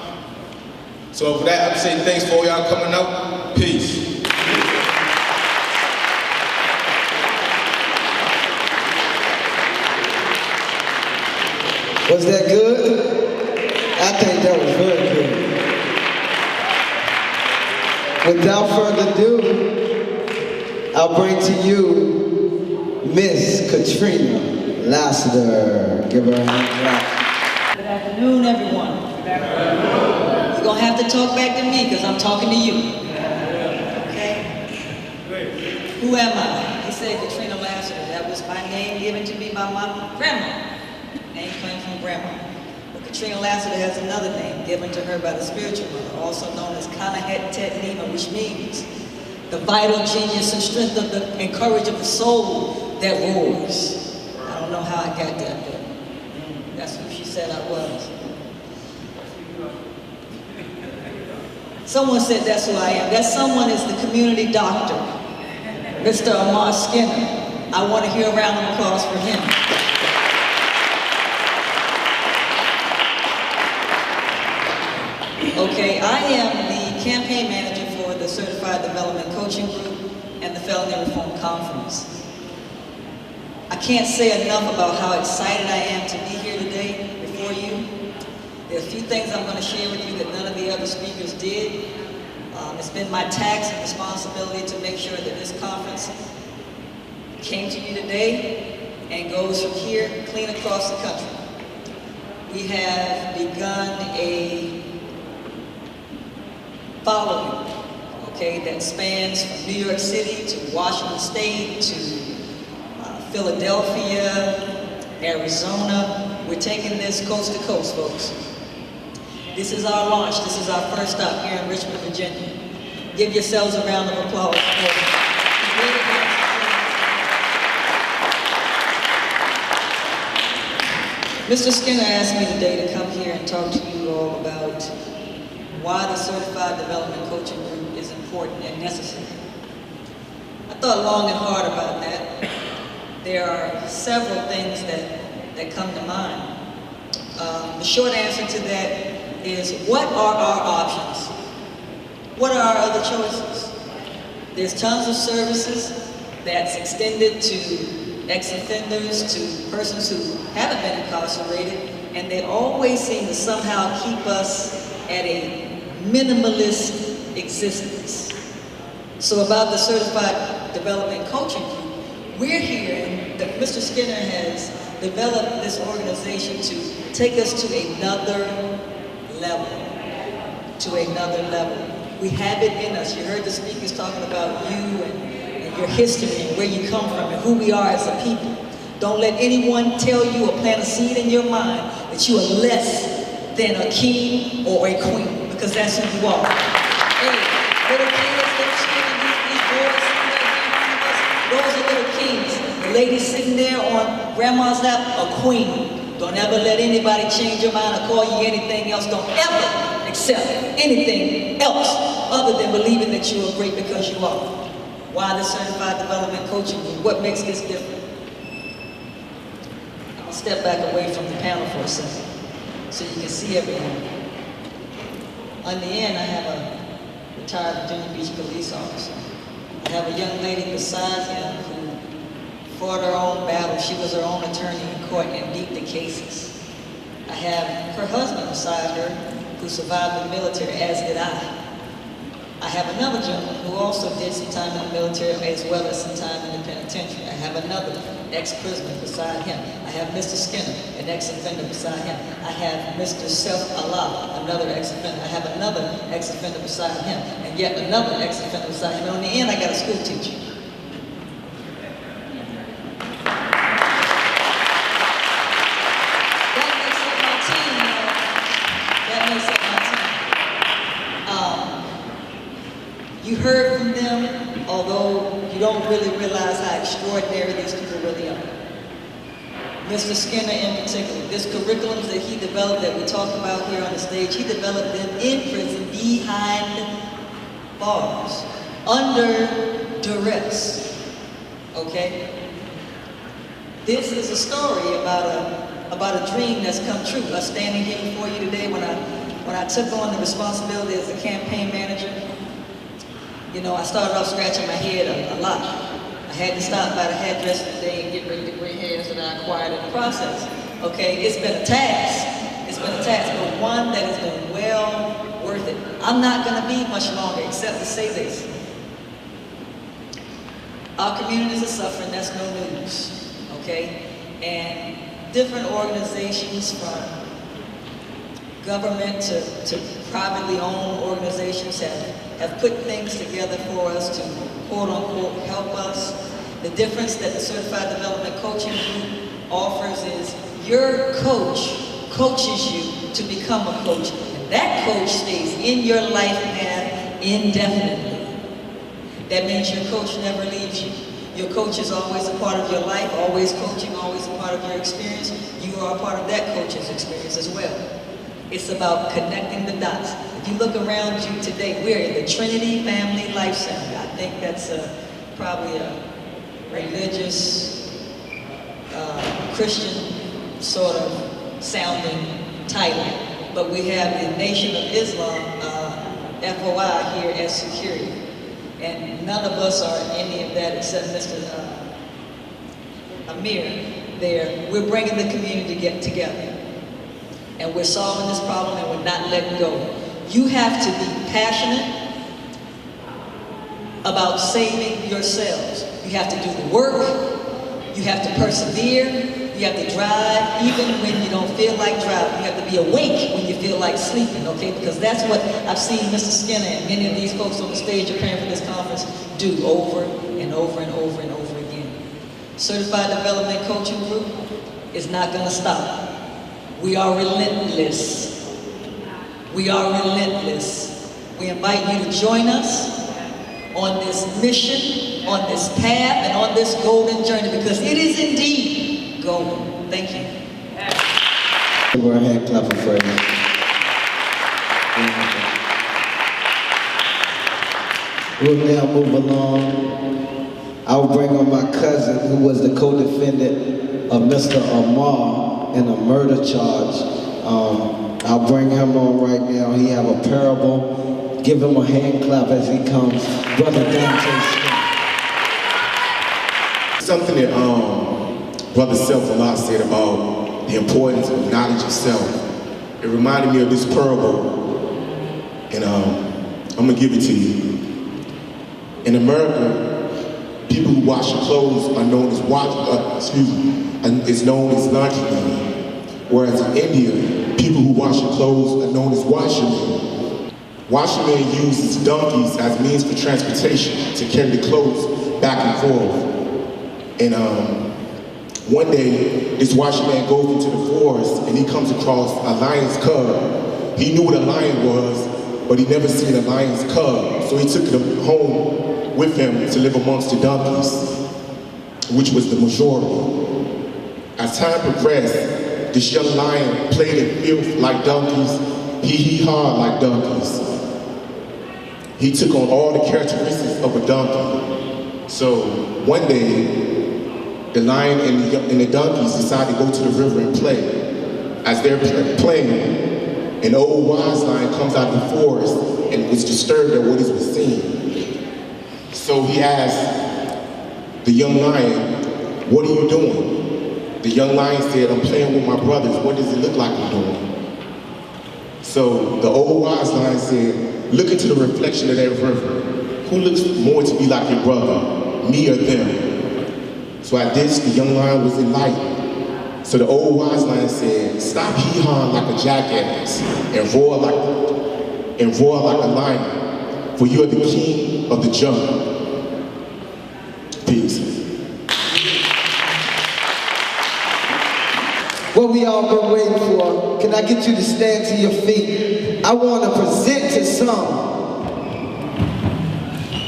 So for that, I'd say thanks for all y'all coming out. Peace. Was that good? I think that was very good. Without further ado, I'll bring to you Miss Katrina Lassiter. Give her a hand. Good afternoon, everyone. You're going to have to talk back to me because I'm talking to you. Okay? Who am I? He said Katrina Lassiter. That was my name given to me by my grandma. Name claimed from grandma. But Katrina Lassiter has another name given to her by the spiritual mother, also known as Kanahet Tet Nima, which means the vital genius and strength of and courage of the soul that roars. I don't know how I got that, but that's who she said I was. Someone said that's who I am. That someone is the community doctor, Mr. Amar Skinner. I want to hear a round of applause for him. Okay, I am the campaign manager for the Certified Development Coaching Group and the Felony Reform Conference. I can't say enough about how excited I am to be here today before you. There are a few things I'm going to share with you that none of the other speakers did. It's been my task and responsibility to make sure that this conference came to you today and goes from here clean across the country. We have begun a following, okay, that spans from New York City to Washington State to Philadelphia, Arizona. We're taking this coast to coast, folks. This is our launch. This is our first stop here in Richmond, Virginia. Give yourselves a round of applause. Mr. Skinner asked me today to come here and talk to you all about why the Certified Development Coaching Group is important and necessary. I thought long and hard about that. There are several things that come to mind. The short answer to that is, what are our options? What are our other choices? There's tons of services that's extended to ex-offenders, to persons who haven't been incarcerated, and they always seem to somehow keep us at a minimalist existence. So about the Certified Development Coaching Group, we're here, and Mr. Skinner has developed this organization to take us to another level, We have it in us. You heard the speakers talking about you and your history and where you come from and who we are as a people. Don't let anyone tell you or plant a seed in your mind that you are less than a king or a queen, because that's who you are. Hey, little kids, little children, these boys sitting there in front of us, those are little kings. The lady sitting there on grandma's lap, a queen. Don't ever let anybody change your mind or call you anything else. Don't ever accept anything else other than believing that you are great, because you are. Why the Certified Development Coaching Group? What makes this different? I'll step back away from the panel for a second so you can see everyone. On the end, I have a retired Virginia Beach police officer. I have a young lady beside him who fought her own battle. She was her own attorney in court and beat the cases. I have her husband beside her who survived the military, as did I. I have another gentleman who also did some time in the military as well as some time in the penitentiary. I have another ex-prisoner beside him. I have Mr. Skinner, an ex-offender beside him. I have Mr. Self Allah, another ex-offender. I have another ex-offender beside him, and yet another ex-offender beside him. And on the end, I got a school teacher. That makes up my team, y'all. That makes up my team. You heard from them, although you don't really realize how extraordinary these people really are. Mr. Skinner in particular, this curriculums that he developed that we talked about here on the stage, he developed them in prison behind bars, under duress, okay? This is a story about a dream that's come true. Us standing here before you today, when I took on the responsibility as a campaign manager, you know, I started off scratching my head a lot. I had to stop by the hairdresser today and get rid of the gray hairs that I acquired in the process. Okay, it's been a task. It's been a task, but one that has been well worth it. I'm not going to be much longer except to say this. Our communities are suffering, that's no news. Okay, and different organizations from government to privately owned organizations have put things together for us to quote-unquote help us. The difference that the Certified Development Coaching Group offers is your coach coaches you to become a coach. And that coach stays in your life path indefinitely. That means your coach never leaves you. Your coach is always a part of your life, always coaching, always a part of your experience. You are a part of that coach's experience as well. It's about connecting the dots. If you look around you today, we're in the Trinity Family Life Center. I think that's probably a religious, Christian sort of sounding title. but we have the Nation of Islam, FOI, here as security. And none of us are any of that except Mr. Amir there. We're bringing the community to get together. And we're solving this problem and we're not letting go. You have to be passionate about saving yourselves. You have to do the work, you have to persevere, you have to drive even when you don't feel like driving. You have to be awake when you feel like sleeping, okay? Because that's what I've seen Mr. Skinner and many of these folks on the stage preparing for this conference do over and over and over and over again. Certified Development Coaching Group is not gonna stop. We are relentless. We are relentless. We invite you to join us on this mission, on this path, and on this golden journey, because it is indeed golden. Thank you. Give her a hand clap for Freddie. We'll now move along. I'll bring on my cousin, who was the co-defendant of Mr. Amar in a murder charge. I'll bring him on right now. He have a parable. Give him a hand clap as he comes. Brother Dante Smith. Something that Brother Self-Allah said about the importance of knowledge of self. It reminded me of this parable, and I'm gonna give it to you. In America, people who wash their clothes are known as is known as laundrymen, whereas in India, people who wash their clothes are known as washermen. Washermen uses donkeys as means for transportation to carry the clothes back and forth. And one day, this washerman goes into the forest and he comes across a lion's cub. He knew what a lion was, but he never seen a lion's cub. So he took it home with him to live amongst the donkeys, which was the majority. As time progressed, this young lion played in filth like donkeys, hee-hee-haw like donkeys. He took on all the characteristics of a donkey. So one day, the lion and the donkeys decided to go to the river and play. As they're playing, an old wise lion comes out of the forest and was disturbed at what he was seeing. So he asked the young lion, "What are you doing?" The young lion said, "I'm playing with my brothers. What does it look like I'm doing?" So the old wise lion said, "Look into the reflection of that river. Who looks more to be like your brother, me or them?" So at this, the young lion was enlightened. So the old wise lion said, "Stop hee-hawing like a jackass and roar like a lion, for you are the king of the jungle." Peace. What we all been waiting for, can I get you to stand to your feet? I want to present to some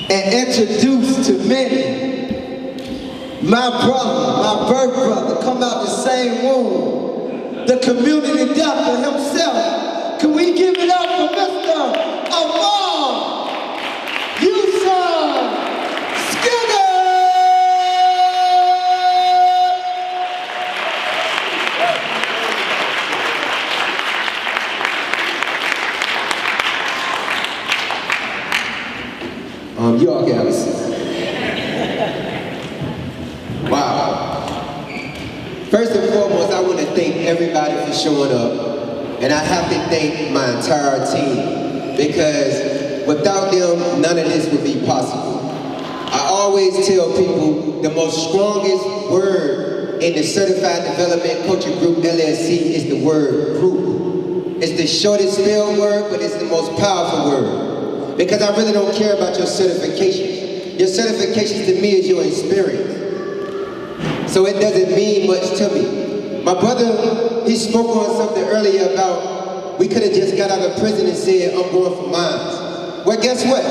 and introduce to many my brother, my birth brother, come out the same womb, the community doctor himself. Can we give it up for Mr. Amar Yusuf Skinner? You all can have a seat. Wow. First and foremost, I want to thank everybody for showing up. And I have to thank my entire team, because without them, none of this would be possible. I always tell people the most strongest word in the Certified Development Coaching Group LLC is the word group. It's the shortest spelled word, but it's the most powerful word. Because I really don't care about your certifications. Your certifications to me is your experience. So it doesn't mean much to me. My brother, he spoke on something earlier about we could have just got out of prison and said, "I'm going for mines." Well, guess what?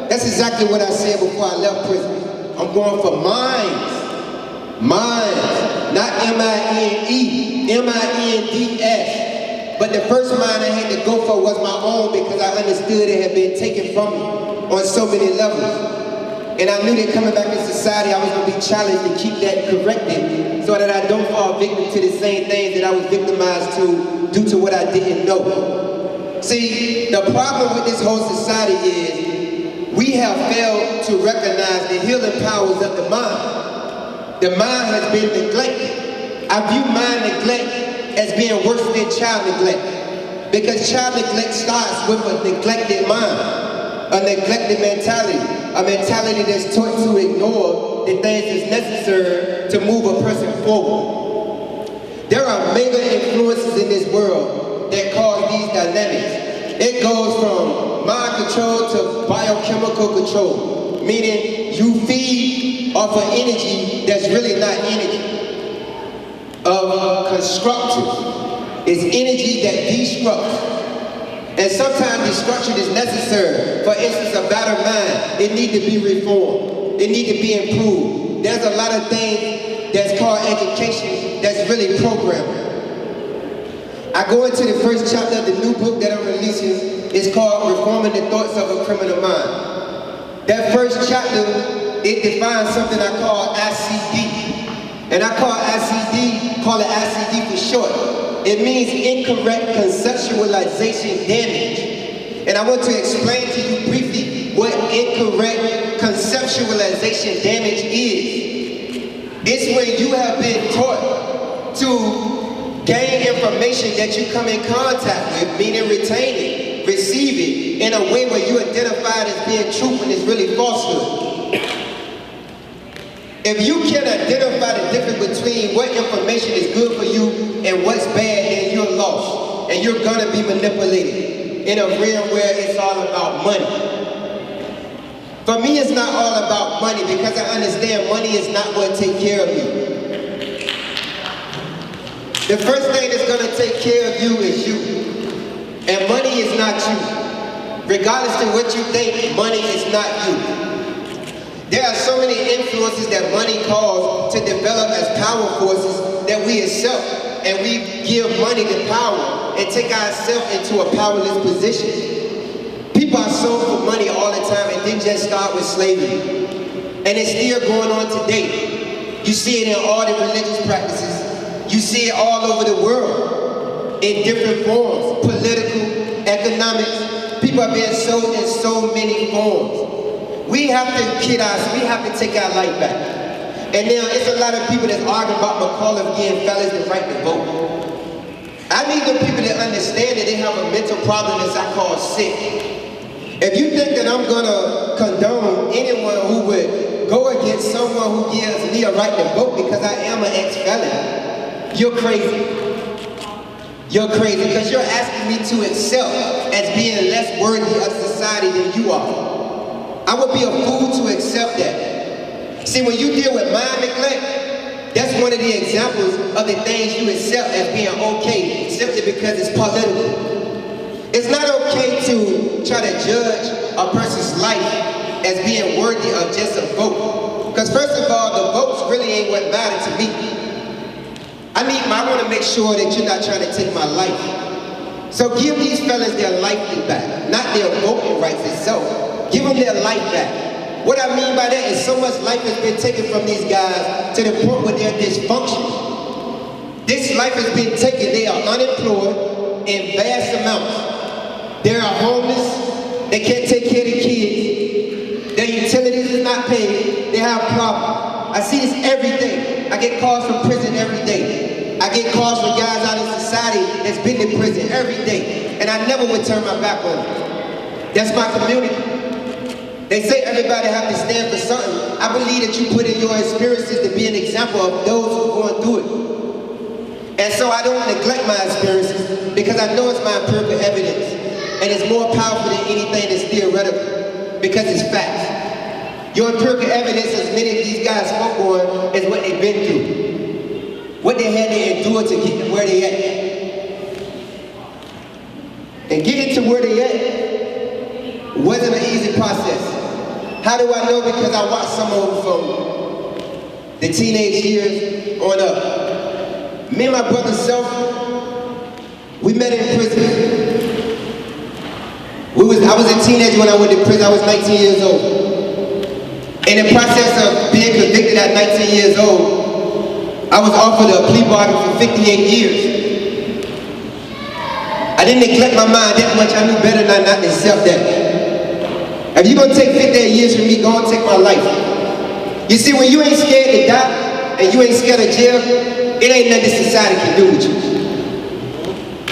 That's exactly what I said before I left prison. I'm going for mines. Mines, not M-I-N-E, M-I-N-D-S. But the first mine I had to go for was my own, because I understood it had been taken from me on so many levels. And I knew that coming back in society, I was going to be challenged to keep that corrected so that I don't fall victim to the same things that I was victimized to due to what I didn't know. See, the problem with this whole society is we have failed to recognize the healing powers of the mind. The mind has been neglected. I view mind neglect as being worse than child neglect, because child neglect starts with a neglected mind, a neglected mentality, a mentality that's taught to ignore the things that's necessary to move a person forward. There are mega influences in this world that cause these dynamics. It goes from mind control to biochemical control, meaning you feed off of energy that's really not energy. Constructive is energy that destructs. And sometimes destruction is necessary. For instance, a battered mind, it needs to be reformed. It needs to be improved. There's a lot of things that's called education that's really programming. I go into the first chapter of the new book that I'm releasing. It's called Reforming the Thoughts of a Criminal Mind. That first chapter, it defines something I call ICD. And I call it ICD for short. It means incorrect conceptualization damage. And I want to explain to you briefly what incorrect conceptualization damage is. It's when you have been taught to gain information that you come in contact with, meaning retain it, receive it, in a way where you identify it as being truth and it's really falsehood. If you can identify the difference between what information is good for you and what's bad, then you're lost. And you're gonna be manipulated in a realm where it's all about money. For me, it's not all about money because I understand money is not what takes care of you. The first thing that's gonna take care of you is you. And money is not you. Regardless of what you think, money is not you. There are so many influences that money causes to develop as power forces that we accept, and we give money the power and take ourselves into a powerless position. People are sold for money all the time, and didn't just start with slavery. And it's still going on today. You see it in all the religious practices. You see it all over the world in different forms, political, economics. People are being sold in so many forms. We have to kid us, we have to take our life back. And now it's a lot of people that's arguing about McAuliffe giving fellas the right to vote. I need the people that understand that they have a mental problem that I call sick. If you think that I'm gonna condone anyone who would go against someone who gives me a right to vote because I am an ex-felon, you're crazy. You're crazy because you're asking me to accept as being less worthy of society than you are. I would be a fool to accept that. See, when you deal with mind neglect, that's one of the examples of the things you accept as being okay, simply because it's political. It's not okay to try to judge a person's life as being worthy of just a vote. Because first of all, the votes really ain't what matter to me. I want to make sure that you're not trying to take my life. So give these fellas their life back, not their voting rights itself. Give them their life back. What I mean by that is so much life has been taken from these guys to the point where they're dysfunctional. This life has been taken. They are unemployed in vast amounts. They are homeless. They can't take care of the kids. Their utilities is not paid. They have problems. I see this every day. I get calls from prison every day. I get calls from guys out in society that's been in prison every day. And I never would turn my back on them. That's my community. They say everybody have to stand for something. I believe that you put in your experiences to be an example of those who are going through it. And so I don't neglect my experiences because I know it's my empirical evidence. And it's more powerful than anything that's theoretical because it's facts. Your empirical evidence, as many of these guys spoke on, is what they've been through. What they had to endure to get to where they at. And getting to where they at wasn't an easy process. How do I know? Because I watched some of them from the teenage years on up. Me and my brother Self, we met in prison. I was a teenager when I went to prison. I was 19 years old. In the process of being convicted at 19 years old, I was offered a plea bargain for 58 years. I didn't neglect my mind that much. I knew better than not to accept that. If you're gonna take 58 years from me, go and take my life. You see, when you ain't scared to die and you ain't scared of jail, it ain't nothing society can do with you.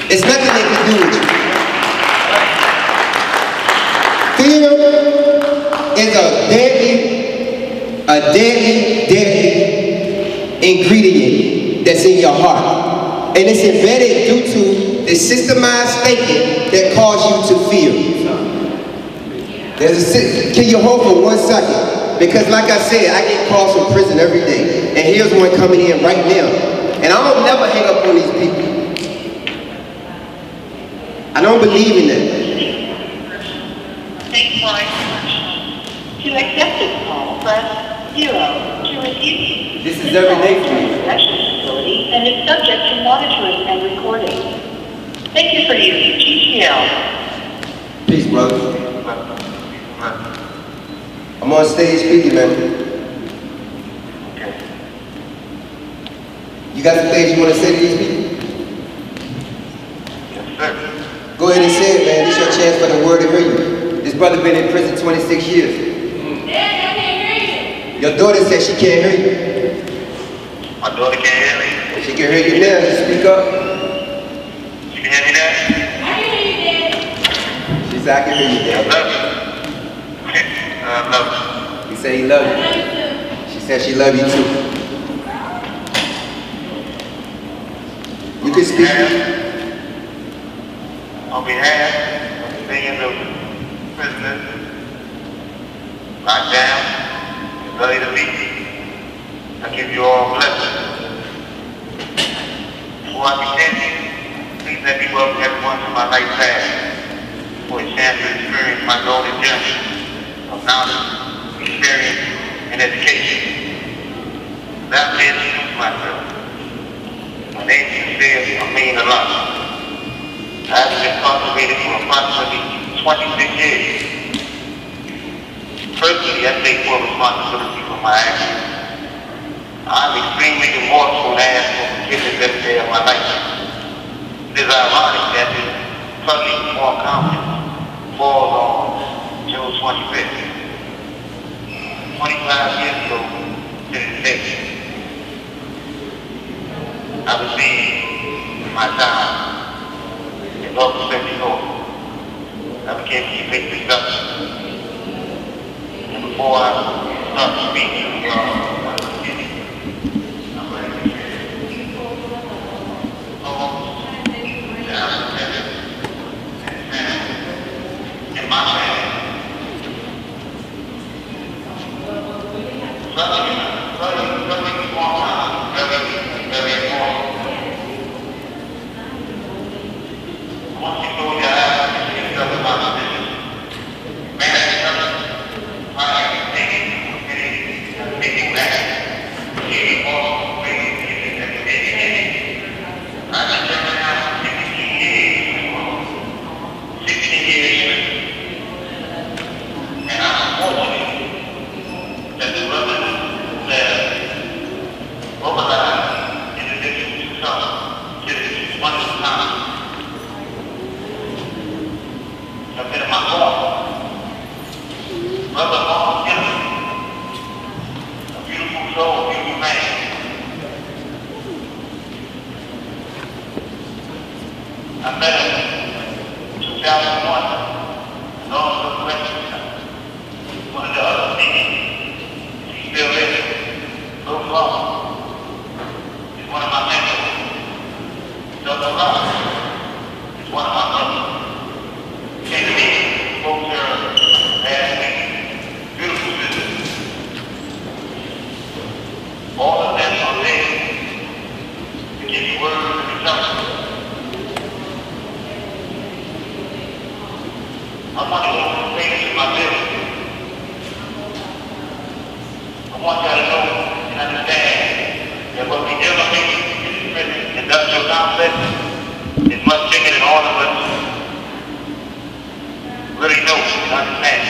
It's nothing they can do with you. Fear is a deadly ingredient that's in your heart. And it's embedded due to the systemized thinking that caused you to fear. Can you hold for 1 second? Because like I said, I get calls from prison every day. And here's one coming in right now. And I don't never hang up on these people. I don't believe in that. To accept this call, press 0. To refuse. This is every day for me. And is subject to monitoring and recording. Thank you for using GTL. Peace, brother. I'm on stage speaking, man. You got some things you want to say to these people? Yes, sir. Go ahead and say it, man. This is your chance for the word to hear you. This brother been in prison 26 years. Dad, I can't hear you. Your daughter said she can't hear you. My daughter can't hear me. She can hear you now. Just speak up. She can hear me now? I can hear you, Dad. She said, I can hear you, I Dad. love you. Okay. I love you. He said he loved you. She said she loved you too. You can speak. On behalf of millions of prisoners locked down, ready to leave, I give you all blessings. Before I begin, please let me welcome everyone to my life path for a chance to experience my golden journey of knowledge, experience, and education. Without being to introduce myself, my name is Amin Allah. I have been incarcerated for approximately 26 years. Personally, I take full responsibility for my actions. I'm extremely remorseful and ask for forgiveness every day of my life. It is ironic that this public more confidence falls on June 25th. 25 years ago to this day, I received my time in local safety court. I became chief victim justice. And before I start speaking, I'm ready to share. Oh, that I and my family. Something small time, very important. Once you go down, you can tell about the business. Man, I taking back. He also brings education. I've been living now for 16 years. And I'm fortunate that the brothers that mobilized in addition to some to this wonderful time have been in my heart. Brother Paul Kennedy, a beautiful soul, beautiful man. I met him in 2001, and all the questions. One of the other things, he's still living, Lil Flaw. He's one of my mentors. Dr. Rock is one of my brothers. Came to me, spoke to her last week. Beautiful visit. All of them are there to give you words of instruction. I want to open the pages in my building. I want y'all to know and understand that what we dealing with in this prison industrial complex is much bigger than all of us really know and understand.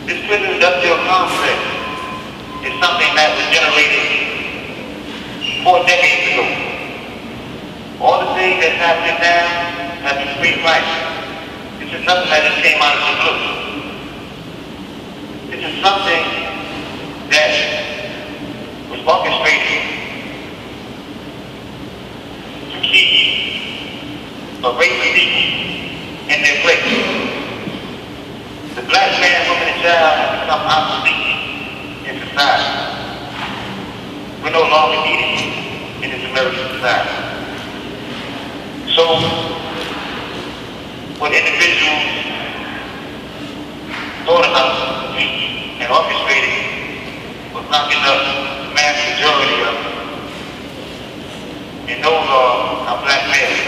This prison industrial complex is something that was generated 4 decades ago. that's happening now has been free fight. This is nothing that just came out of the blue. This is something that was orchestrated to keep a race of people in their place. The black man, woman, and child have become obsolete in society. We're no longer needed in this American society. So, what individuals thought about and orchestrated was knocking up the mass majority of them. And those are our black males.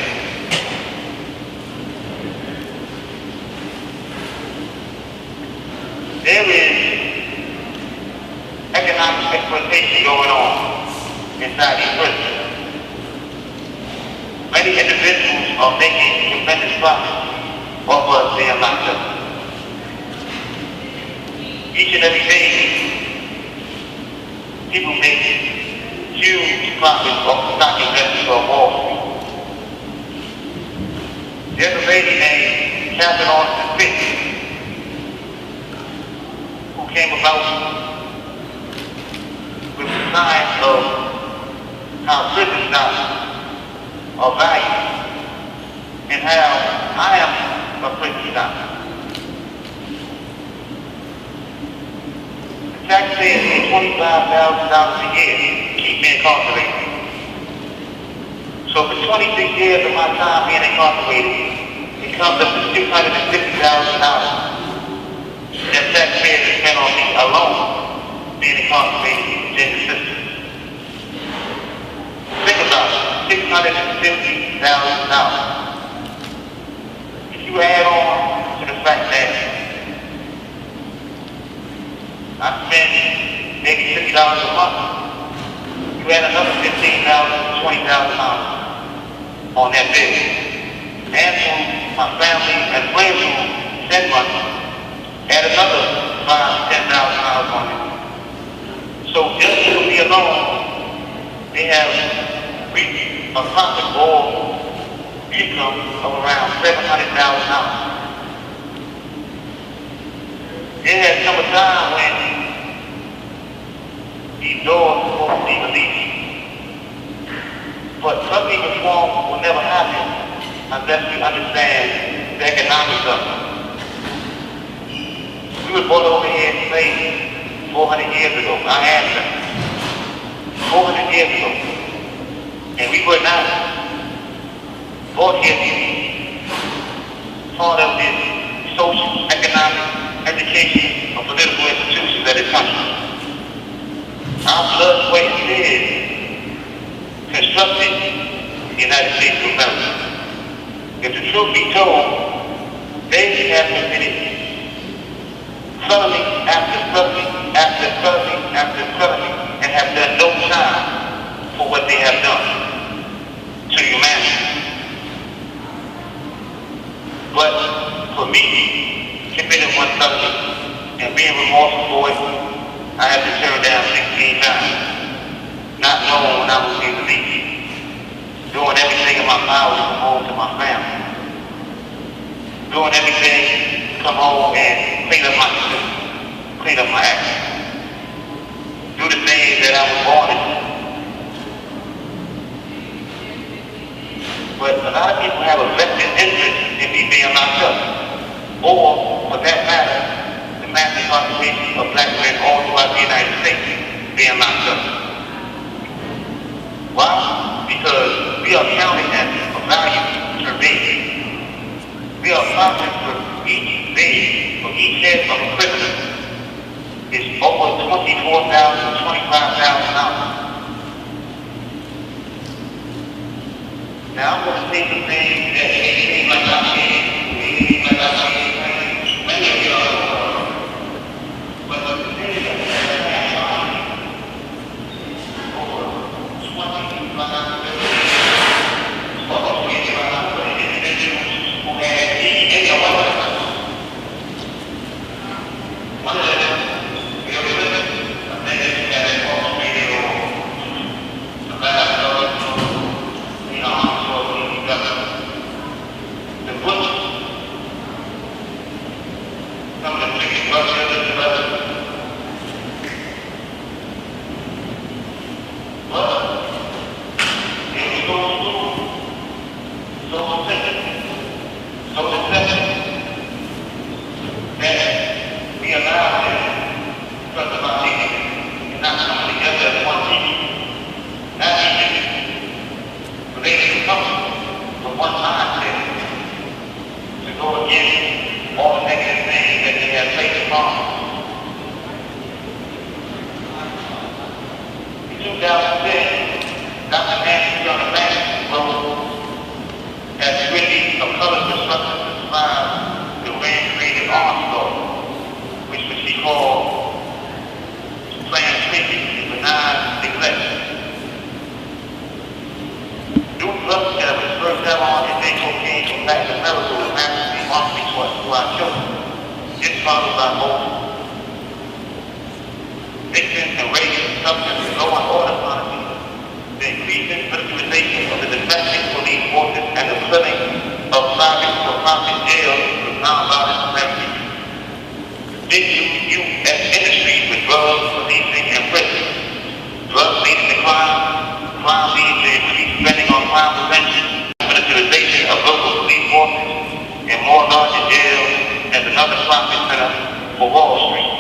There is economic exploitation going on inside these prisons. Many individuals are making tremendous profits off of being locked up. Each and every day, people make huge profits off the stock investments on Wall Street. There's a lady named Catherine Austin Fitz who came about with the science of how prison stocks are valued and how I am a prison stock. The taxpayers pay $25,000 a year to keep me incarcerated. So for 26 years of my time being incarcerated, it comes up to $650,000 that taxpayers have spent on me alone being incarcerated in the system. Think about it, $650,000. If you add on to the fact that I spend maybe $50 a month, you add another $15,000 to $20,000 on that bill. And to my family and friends who send money, add another $5,000 to $10,000 on it. So just to be alone, they have reached a profit or income of around $700,000. There has come a time when these doors are supposed to be released. But public reform will never happen unless we understand the economics of it. We were brought over here in slavery 400 years ago. I asked them. 400 years ago. And we were not brought here to be part of this social, economic, education, or political institutions of this country. Our blood, sweat, and tears constructed the United States of America. If the truth be told, they have committed felony after felony after felony after felony and have done no time for what they have done to humanity. But for me, committing one felony and being remorseful for it, I have been turned down 16 times, not knowing when I was being released, doing everything in my power to come home to my family, doing everything to come home and clean up my system, clean up my actions, do the things that I was born to do. But a lot of people have a vested interest in me being locked up, or, for that matter, the mass incarceration of black men all throughout the United States being locked up. Why? Because we are counting as a value per day. We are profit for each day, for each head of a prisoner. It's over $24,000, $25,000. Now I'm going to say some things that may seem like I can't, many of you are, but the thing is that I have over 25 individuals who had any of us. One of them, we are living, I think it's got an ultimatum or about $1, you know, so we got successful, that we allow them because of our ignorance and not coming together as one people. Not even related to comfort, but one mindset to go against all the negative things that they have placed upon us. In 2010, Dr. Nancy on the Bank wrote as really a color construction to survive the Rand created onslaught, which she called playing tricky and benign neglect. New drug therapists first have on and they cocaine from back to medical and massively harmfully to our children. This followed by both victims and raising substance and law and order policies, the increasing militarization of the domestic police forces and the filling of private for-profit jails with nonviolent remedies. Big youth as industries with drugs, policing, and prison. Drugs leading to crime, crime leading to increased spending on crime prevention, militarization of local police forces, and more larger jails as another profit center for Wall Street.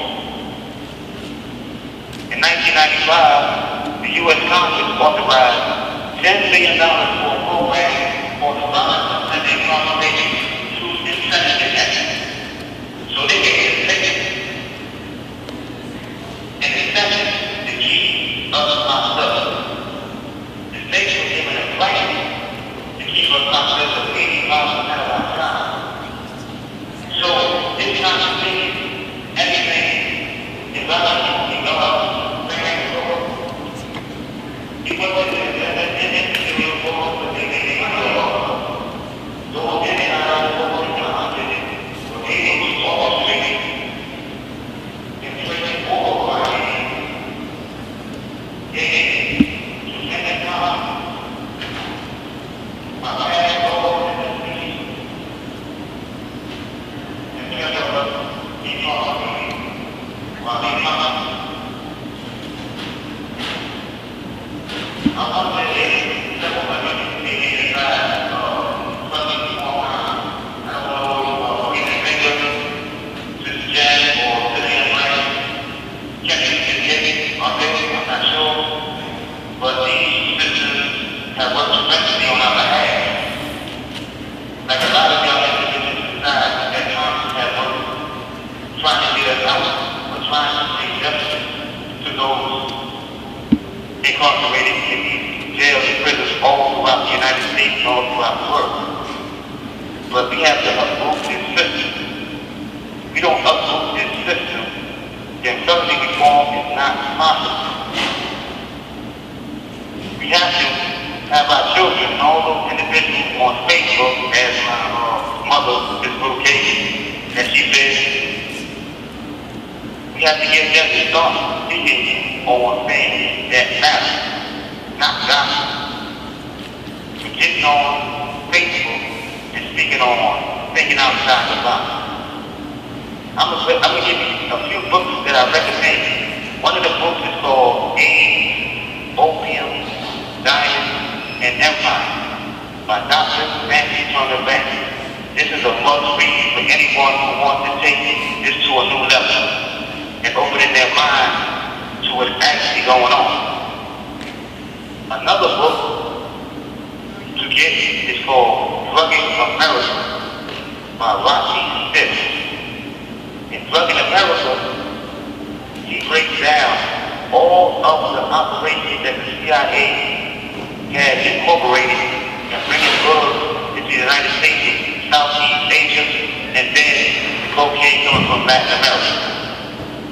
In 1995, the U.S. Congress authorized $10 billion for a program for the violence and incarceration to incentive action. So they can get taken and incentive to keep us locked up. The states were given a right to keep us locked up for 85% of our time. So it's contradicting everything in violence, in God. Incarcerated in these jails and prisons all throughout the United States and all throughout the world. But we have to uproot this system. If we don't uproot this system, then felony reform is not possible. We have to have our children and all those individuals on Facebook, as my mother, Ms. Brooke Cage, as she said, we have to get them to start speaking on things that matter, not gossip. We're getting on Facebook and speaking on thinking outside the box. I'm gonna give you a few books that I recommend. One of the books is called AIDS, Opium, Diamonds, and Empire by Dr. Nancy Turner Bank. This is a must-read for anyone who wants to take this to a new level and opening their mind to what's actually going on. Another book to get is called Drugging America by Rocky Smith. In Drugging America, he breaks down all of the operations that the CIA had incorporated and bringing drugs into the United States, Southeast Asia, and then cocaine coming from Latin America.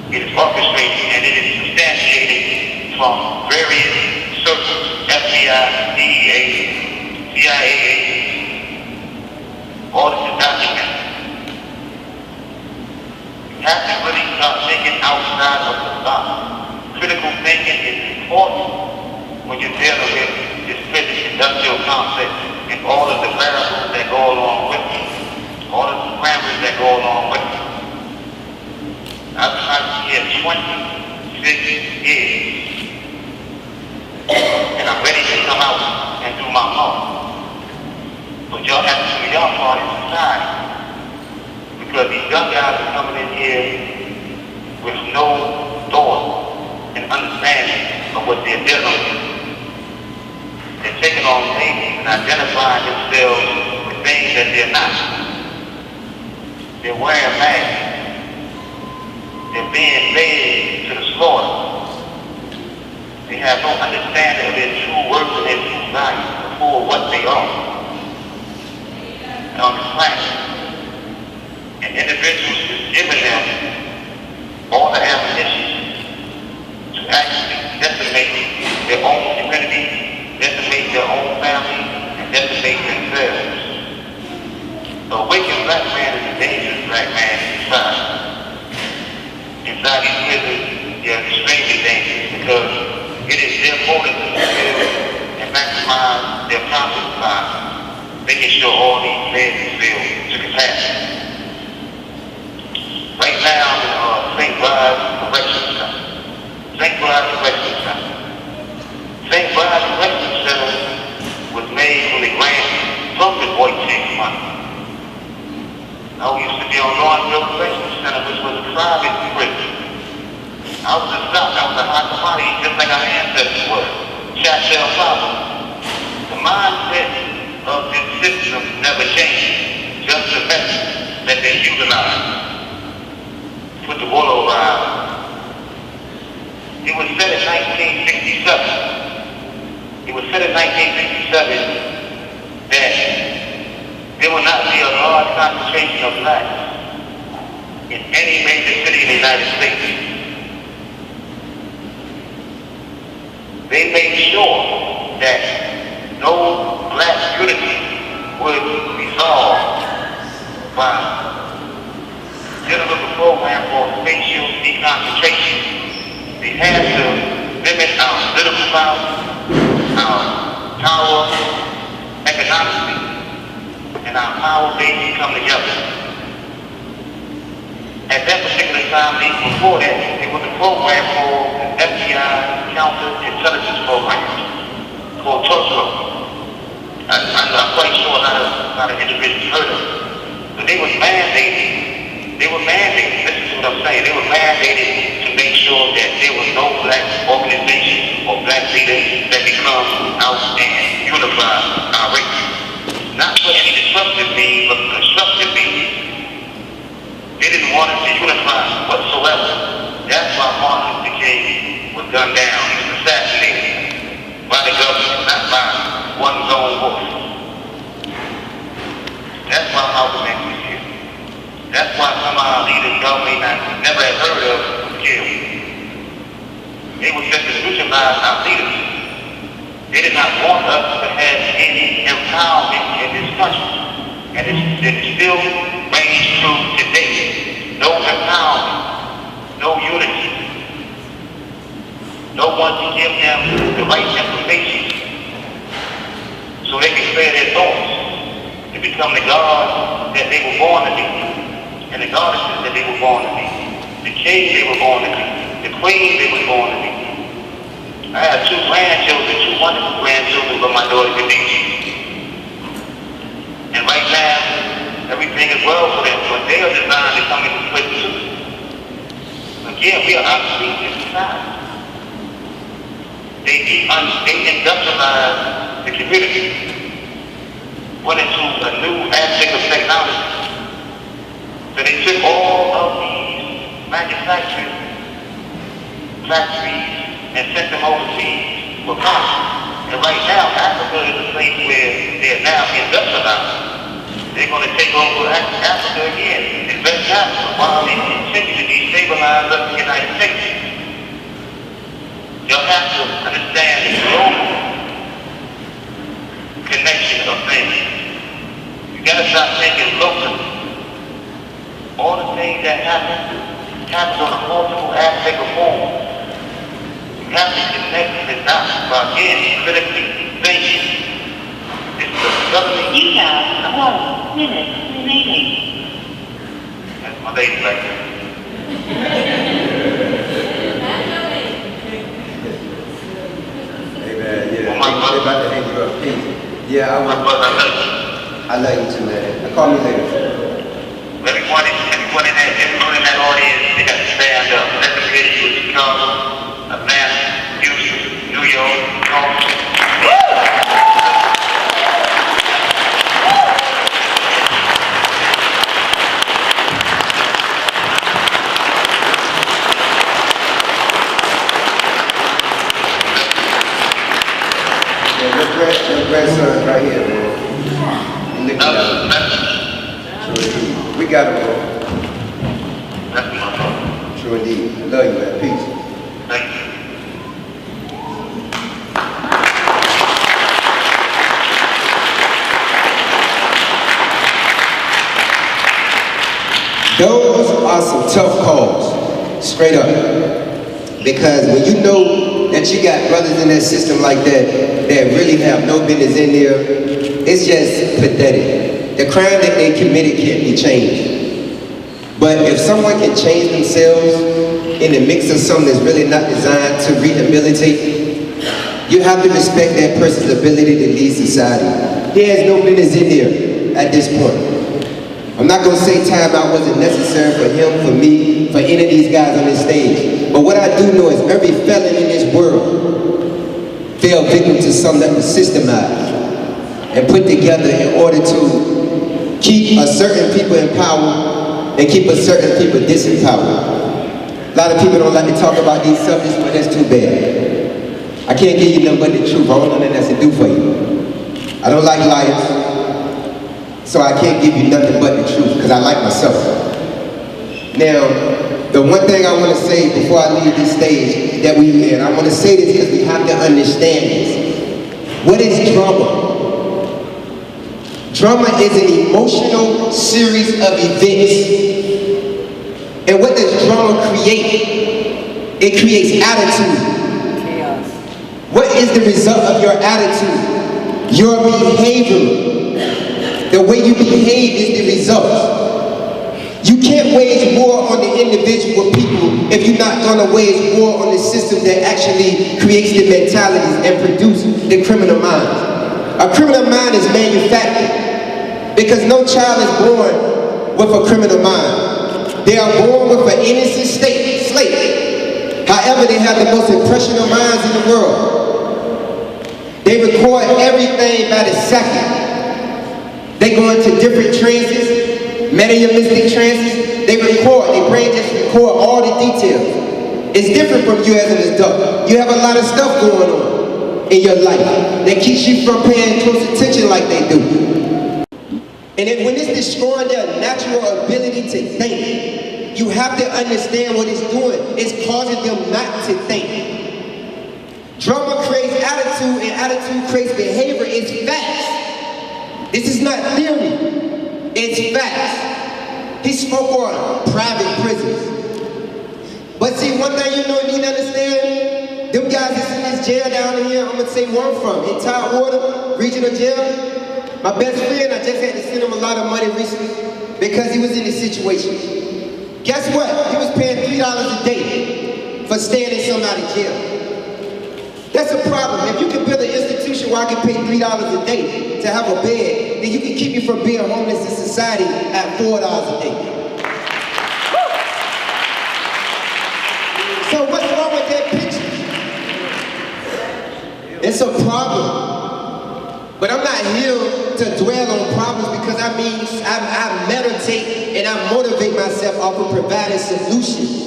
It is orchestrated and it is substantiated from various circles, FBI, DEA, CIA agents. All this is documented. You have to really start thinking outside of the box. Critical thinking is important when you're dealing with this physics-industrial complex and all of the variables that go along with it, all of the parameters that go along with it. I've been here 26 years, and I'm ready to come out and do my part. But y'all have to do y'all part in society. Because these young guys are coming in here with no thought and understanding of what they're dealing with. They're taking on things and identifying themselves with things that they're not. They're wearing masks. They're being led to the slaughter. They have no understanding of their true worth and their true value for what they are on this planet. And individuals is giving them all the ammunition to actually decimate their own community, decimate their own family, and decimate themselves. A wicked black man is a dangerous black man inside these prisons. They're extremely dangerous because it is their motive to fulfill and maximize their profits by making sure all these beds is filled to capacity. Right now, I'm in St. Bride's Correctional Center. St. Bride's Correctional Center. St. Bride's Correctional Center was made from the grant from the Boy Chief's money. I used to be on Lawrenceville Correctional Center, which was a private prison. I was a stock, I was a hot commodity, just like our ancestors were. Chat-shell problem. The mindset of this system never changed, just the method that they utilize. Put the water over our eyes. It was said in 1967. It was said in 1967 that there will not be a large concentration of blacks in any major city in the United States. They made sure that no black unity would resolve by dealing with a program for spatial deconcentration. They had to limit our political power, our power economically, and our power base to come together. At that particular time, even before that, it was a program called the FBI Counterintelligence Program called Tulsa. I'm quite sure a lot of individuals heard of it. But they were mandated, listen to what I'm saying, they were mandated to make sure that there was no black organization or black leader that could come out and unify our race. Not for any disruptive means, but constructive means. They didn't want us to unify whatsoever. That's why Martin Luther King was gunned down. He was assassinated by the government, not by one's own voice. That's why Malcolm X was killed. That's why some of our leaders y'all may not never have heard of was killed. They were just to neutralize our leaders. They did not want us to have any empowerment in this country. And it still reigns true today. No empowerment, no unity. No one to give them the right information so they can clear their thoughts to become the gods that they were born to be, and the goddesses that they were born to be, the king they were born to be, the queen they were born to be. I have two grandchildren, two wonderful grandchildren, but my daughter Khadijah. And right now, everything is well for them, but they are designed to come into play too. Again, we are obsolete in society. They industrialized the community, went into a new aspect of technology. So they took all of these manufacturing factories and sent them overseas for profit. And right now, Africa is a place where they're now industrialized. They're going to take over Africa again, invest Africa, while they continue to destabilize us in the United States. Y'all have to understand the global connection of things. You got to stop thinking locally. All the things that happen on a multiple aspect of form. You have to connect the dots by again critically thinking. It's the government. You have 12 minutes remaining. That's my lady right there. Amen. Yeah. I'm about to hang you up. Peace. Yeah, I My want. brother, I love you. I love you too, man. Call me later. Everyone in that audience, they got to stand up. Let them hear you in Chicago, Atlanta, Houston, New York, Tulsa. Your grandson right here, man. Look at that. We got him, bro. True indeed. I love you, man. Peace. Thank you. Those are some tough calls, straight up. Because when you know that you got brothers in that system like that really have no business in there, it's just pathetic. The crime that they committed can't be changed. But if someone can change themselves in the mix of something that's really not designed to rehabilitate, you have to respect that person's ability to lead society. He has no business in there at this point. I'm not going to say timeout wasn't necessary for him, for me, for any of these guys on this stage. But what I do know is every felon in this world fell victim to something that was systemized and put together in order to keep a certain people in power and keep a certain people disempowered. A lot of people don't like to talk about these subjects, but that's too bad. I can't give you nothing but the truth. I don't know nothing else to do for you. I don't like liars. So I can't give you nothing but the truth because I like myself. Now, the one thing I want to say before I leave this stage that we in, I want to say this because we have to understand this. What is drama? Drama is an emotional series of events. And what does drama create? It creates attitude. Chaos. What is the result of your attitude? Your behavior. The way you behave is the result. You can't wage war on the individual people if you're not going to wage war on the system that actually creates the mentalities and produces the criminal mind. A criminal mind is manufactured because no child is born with a criminal mind. They are born with an innocent slate. However, they have the most impressionable minds in the world. They record everything by the second. They go into different trances, mediumistic trances. They record, their brain just record all the details. It's different from you as an adult. You have a lot of stuff going on in your life that keeps you from paying close attention like they do. And then when it's destroying their natural ability to think, you have to understand what it's doing. It's causing them not to think. Drama creates attitude, and attitude creates behavior. It's facts. This is not theory, it's facts. He spoke on private prisons. But see, one thing you know you need to understand, them guys that's in this jail down here, I'm gonna say where I'm from, in Tidewater Regional Jail. My best friend, I just had to send him a lot of money recently because he was in this situation. Guess what? He was paying $3 a day for staying in somebody's jail. That's a problem. If you can build an institution where I can pay $3 a day to have a bed, then you can keep me from being homeless in society at $4 a day. So what's wrong with that picture? It's a problem. But I'm not here to dwell on problems because I meditate and I motivate myself off of providing solutions.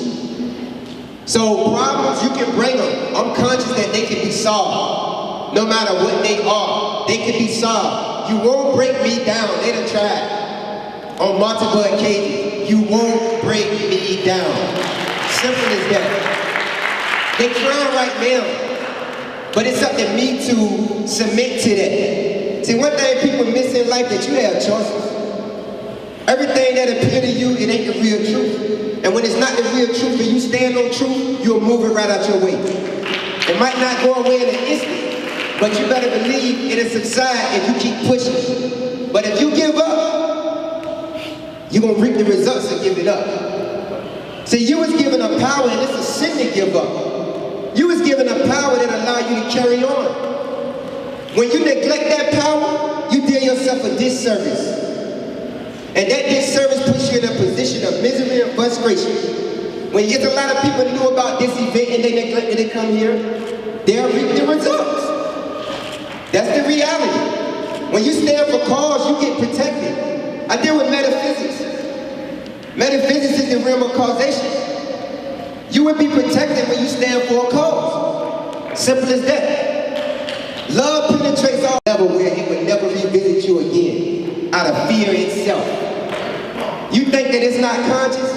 So problems, you can bring them. I'm conscious that they can be solved. No matter what they are, they can be solved. You won't break me down. They done tried on multiple occasions. You won't break me down. Simple as that. They trying right now, but it's up to me to submit to that. See, one thing people miss in life that you have choices. Everything that appears to you, it ain't the real truth. And when it's not the real truth and you stand on truth, you'll move it right out your way. It might not go away in an instant, but you better believe it'll subside if you keep pushing. But if you give up, you're going to reap the results of giving up. See, you was given a power and it's a sin to give up. You was given a power that allowed you to carry on. When you neglect that power, you do yourself a disservice. And that disservice puts you in a position of misery and frustration. When you get a lot of people knew about this event and they neglected to come here, they'll reap the results. That's the reality. When you stand for cause, you get protected. I deal with metaphysics. Metaphysics is the realm of causation. You would be protected when you stand for a cause. Simple as that. Love penetrates all level where it would never revisit you again out of fear itself. You think that it's not conscious?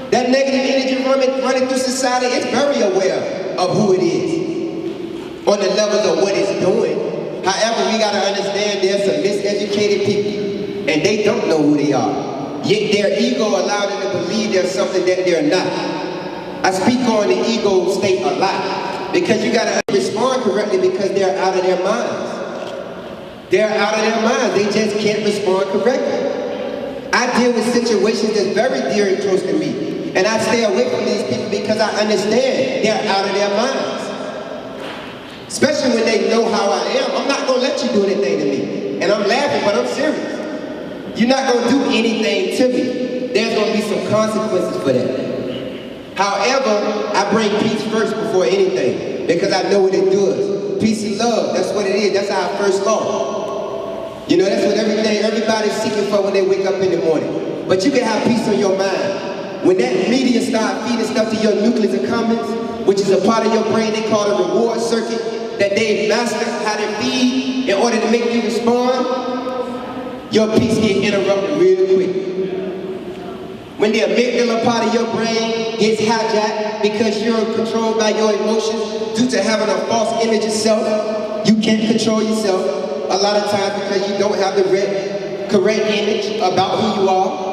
That negative energy running through society, it's very aware of who it is on the levels of what it's doing. However, we gotta understand there's some miseducated people and they don't know who they are. Yet their ego allows them to believe there's something that they're not. I speak on the ego state a lot because you gotta respond correctly because they're out of their minds. They're out of their minds. They just can't respond correctly. I deal with situations that's very dear and close to me. And I stay away from these people because I understand they're out of their minds. Especially when they know how I am. I'm not gonna let you do anything to me. And I'm laughing, but I'm serious. You're not gonna do anything to me. There's gonna be some consequences for that. However, I bring peace first before anything because I know what it does. Peace and love, that's what it is. That's our first law. You know, that's what everybody's seeking for when they wake up in the morning. But you can have peace on your mind. When that media start feeding stuff to your nucleus accumbens, which is a part of your brain they call the reward circuit, that they've mastered how to feed in order to make you respond, your peace get interrupted real quick. When the amygdala part of your brain gets hijacked because you're controlled by your emotions due to having a false image of self, you can't control yourself a lot of times because you don't have the correct image about who you are.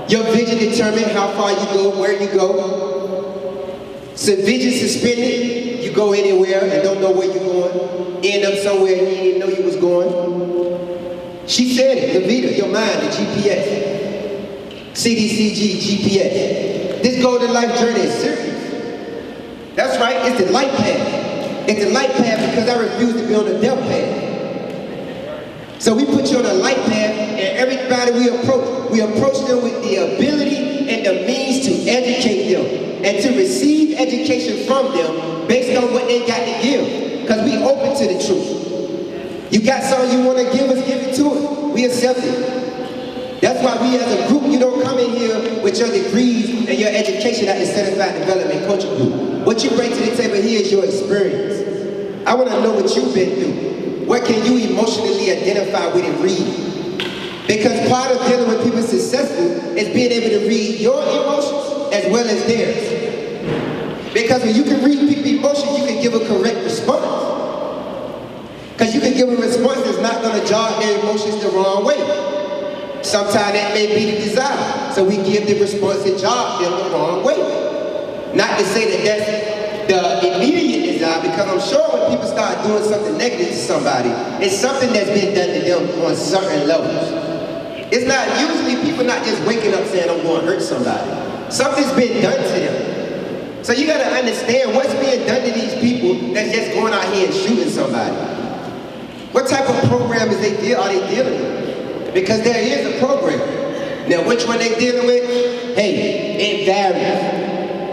Your vision determines how far you go, where you go. So vision suspended, you go anywhere and don't know where you're going. End up somewhere you didn't know you was going. She said it, the Vita, your mind, the GPS. cdcg, GPS. This golden life journey is serious. That's right, it's the light path. It's the light path because I refuse to be on the death path. So we put you on a light path and everybody we approach them with the ability and the means to educate them and to receive education from them based on what they got to give. Because we open to the truth. You got something you want to give us, give it to us. We accept it. That's why we as a group, you don't come in here with your degrees and your education at the Certified Development Coaching Group. What you bring to the table here is your experience. I want to know what you've been through. What can you emotionally identify with and read? Because part of dealing with people successful is being able to read your emotions as well as theirs. Because when you can read people's emotions, you can give a correct response. Because you can give a response that's not going to jog their emotions the wrong way. Sometimes that may be the desire. So we give the response that jogs them the wrong way. Not to say that that's the immediate desire, because I'm sure when people start doing something negative to somebody, it's something that's been done to them on certain levels. It's not usually people not just waking up saying I'm going to hurt somebody. Something's been done to them. So you got to understand what's being done to these people that's just going out here and shooting somebody. What type of program are they dealing with? Because there is a program. Now which one they dealing with? Hey, it varies.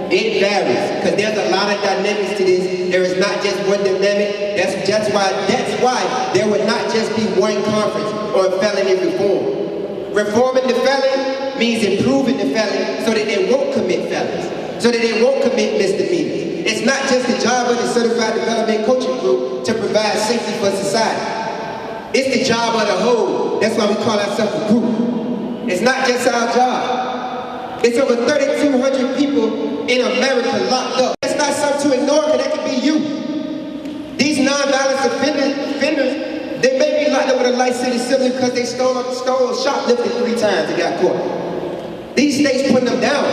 It varies, because there's a lot of dynamics to this. There is not just one dynamic. That's why there would not just be one conference on felony reform. Reforming the felon means improving the felon so that they won't commit felons, so that they won't commit misdemeanors. It's not just the job of the Certified Development Coaching Group to provide safety for society. It's the job of the whole. That's why we call ourselves a group. It's not just our job. It's over 3,200 people in America locked up. It's not something to ignore, because that could be you. These non-violent offenders, they may be locked up with a life sentence simply because they stole shoplifting 3 times and got caught. These states putting them down.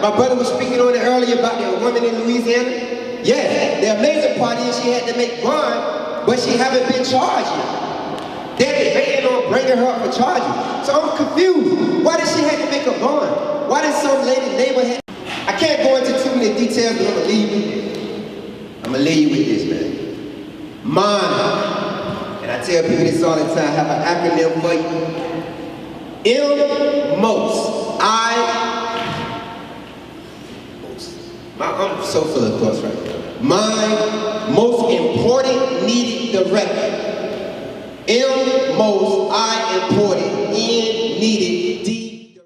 My brother was speaking on it earlier about the woman in Louisiana. Yeah, the amazing part is she had to make bond, but she haven't been charged yet. They're debating on bringing her up for charging. So I'm confused. Why did she have to make a bond? Why did some lady neighbor have... I can't go into too many details, but I'm gonna leave you with this. I'm gonna leave you with this, man. Mind. And I tell people this all the time, I have an acronym for you. I'm so full of thoughts right now. My most important needed director. Most important needed D.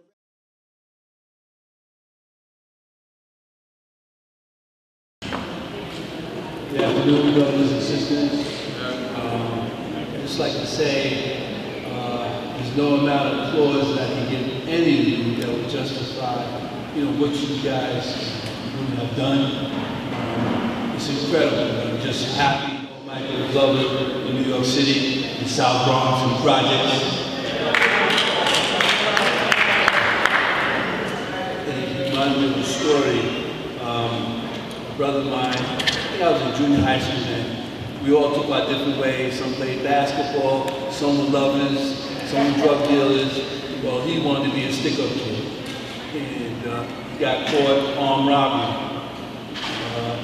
Good afternoon, brothers and sisters. I'd just like to say there's no amount of applause that I can give any of you that would justify, what you guys would have done. It's incredible. I'm just happy. Michael Glover in New York City, in South Bronx, and projects. It reminds me of a story. A brother of mine, I think I was in junior high school then. We all took our different ways. Some played basketball, some were lovers, some were drug dealers. Well, he wanted to be a stick-up kid. And he got caught armed robbery.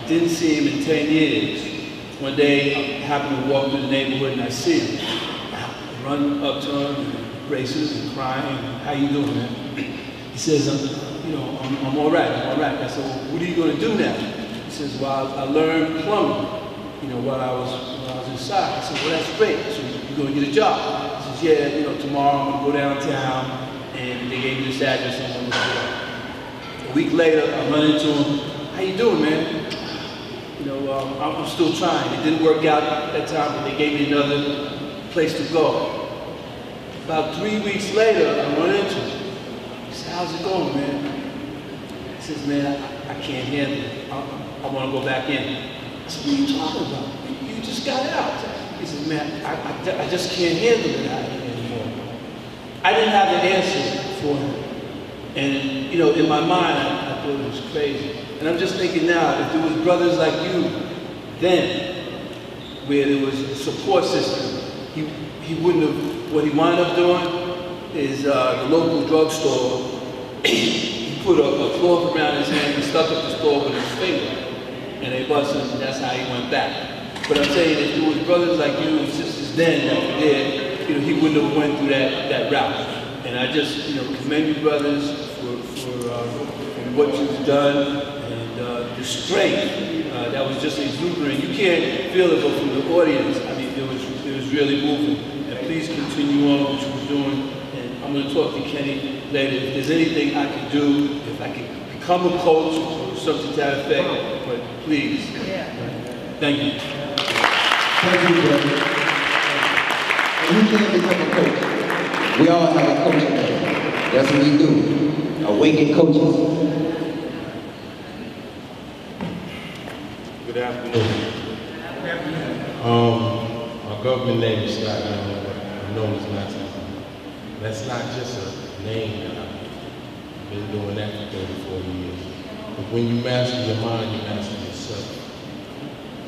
Didn't see him in 10 years. One day, I happened to walk through the neighborhood and I see him. I run up to him, and braces and crying. How you doing, man? He says, I'm all right, I'm all right. I said, well, what are you going to do now? He says, well, I learned plumbing, while I was inside. I said, well, that's great. So you're going to get a job? He says, yeah, tomorrow I'm going to go downtown, and they gave me this address and I'm going to go. A week later, I run into him. How you doing, man? I'm still trying. It didn't work out that time, but they gave me another place to go. About 3 weeks later, I run into him. He said, how's it going, man? He says, man, I can't handle it. I want to go back in. I said, what are you talking about? You just got out. He says, man, I just can't handle it out here anymore. I didn't have the answer for him. And, in my mind, I thought it was crazy. And I'm just thinking now, if there was brothers like you then, where there was a support system, he wouldn't have, what he wound up doing is the local drugstore, he put a cloth around his hand, he stuck up the store with his finger, and they busted him, and that's how he went back. But I'm saying, if there was brothers like you and sisters then that were there, he wouldn't have went through that route. And I just, commend you brothers for what you've done, and the strength that was just exuberant. You can't feel it, but from the audience, I mean, it was really moving. And please continue on what you were doing. And I'm going to talk to Kenny later. If there's anything I can do, if I can become a coach or something to that effect, but please. Thank you. Thank you, brother. And you can't become a coach. We all have a coach today. That's what we do. Awaken coaches. Good afternoon. My government name is Scott Young, but I'm known as Matthew. That's not just a name that I've been doing that for 34 years. But when you master your mind, you master yourself.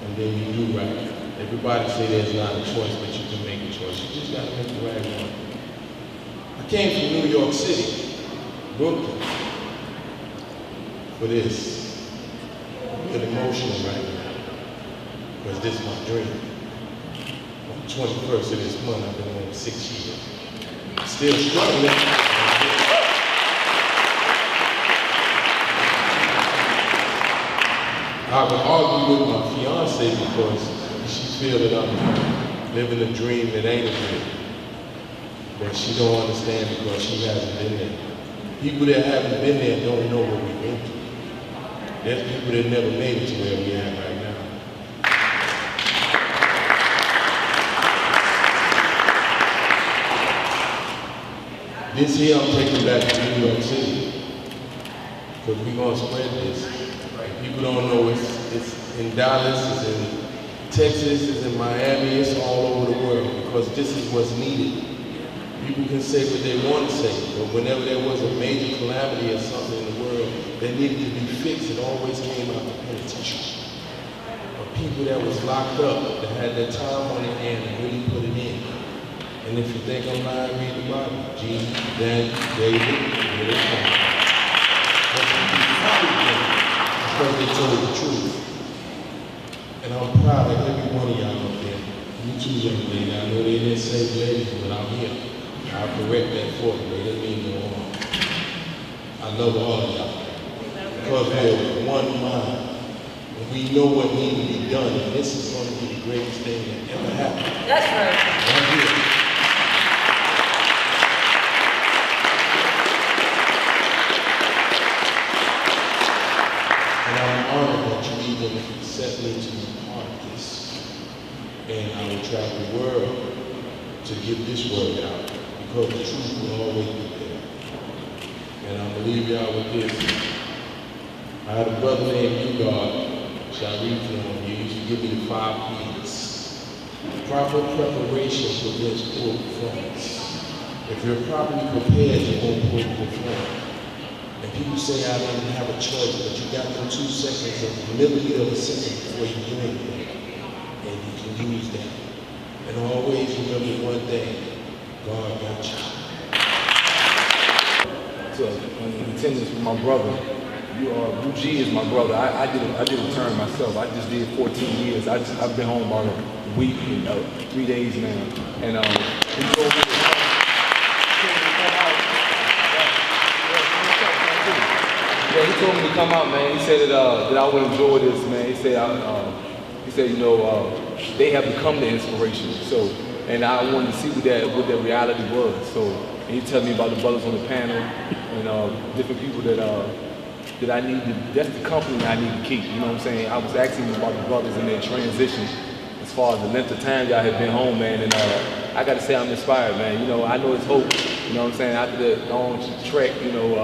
And then you do right. Everybody say there's not a choice, but you can make a choice. You just gotta make the right one. I came from New York City, Brooklyn, for this. I'm emotional right now, because this is my dream. On the 21st of this month, I've been on 6 years. Still struggling. I would argue with my fiance because she feels that I'm living a dream that ain't a dream. But she don't understand because she hasn't been there. People that haven't been there don't know what we've been through. There's people that never made it to where we are right now. This here I'm taking back to New York City, because we're going to spread this. People don't know it's in Dallas, it's in Texas, it's in Miami, it's all over the world, because this is what's needed. People can say what they want to say, but whenever there was a major calamity or something in the world that needed to be fixed, it always came out the penitentiary. Or people that was locked up, that had their time on their hand and really put it in. And if you think I'm lying, read the Bible. Jesus, Daniel, David, here they come. Because they told the truth. And I'm proud of every one of y'all up there. You too, young lady. I know they didn't say ladies, but I'm here. I'll correct that for you, but it didn't mean no harm. I love all of y'all. Because we're one mind. And we know what needs to be done, and this is going to be the greatest thing that ever happened. That's right. Right here. And I'm honored that you even accept me to be part of this. And I will travel the world to give this word out, because the truth will always be there. And I'm going to leave y'all with this. I had a brother named God. Shall I read to him? He used to give me the 5 P's. Proper preparation prevents poor performance. If you're properly prepared, you won't poor perform. And people say, I don't have a choice, but you got them 2 seconds of the millionth of a second before you do anything. And you can use that. And always remember one thing, God got you. So, in attendance with my brother, Blue G is my brother. I did a term myself. I just did 14 years. I've been home about a week and 3 days now. And he told me to come out. Yeah, he told me to come out, man. He said that I would enjoy this, man. He said, you know, they have become the inspiration. So, and I wanted to see what that reality was. So, and he told me about the brothers on the panel and different people that I need to, that's the company I need to keep, you know what I'm saying? I was asking you about the brothers and their transition as far as the length of time y'all have been home, man, and I gotta say I'm inspired, man. You know, I know it's hope, you know what I'm saying? After the long trek, you know,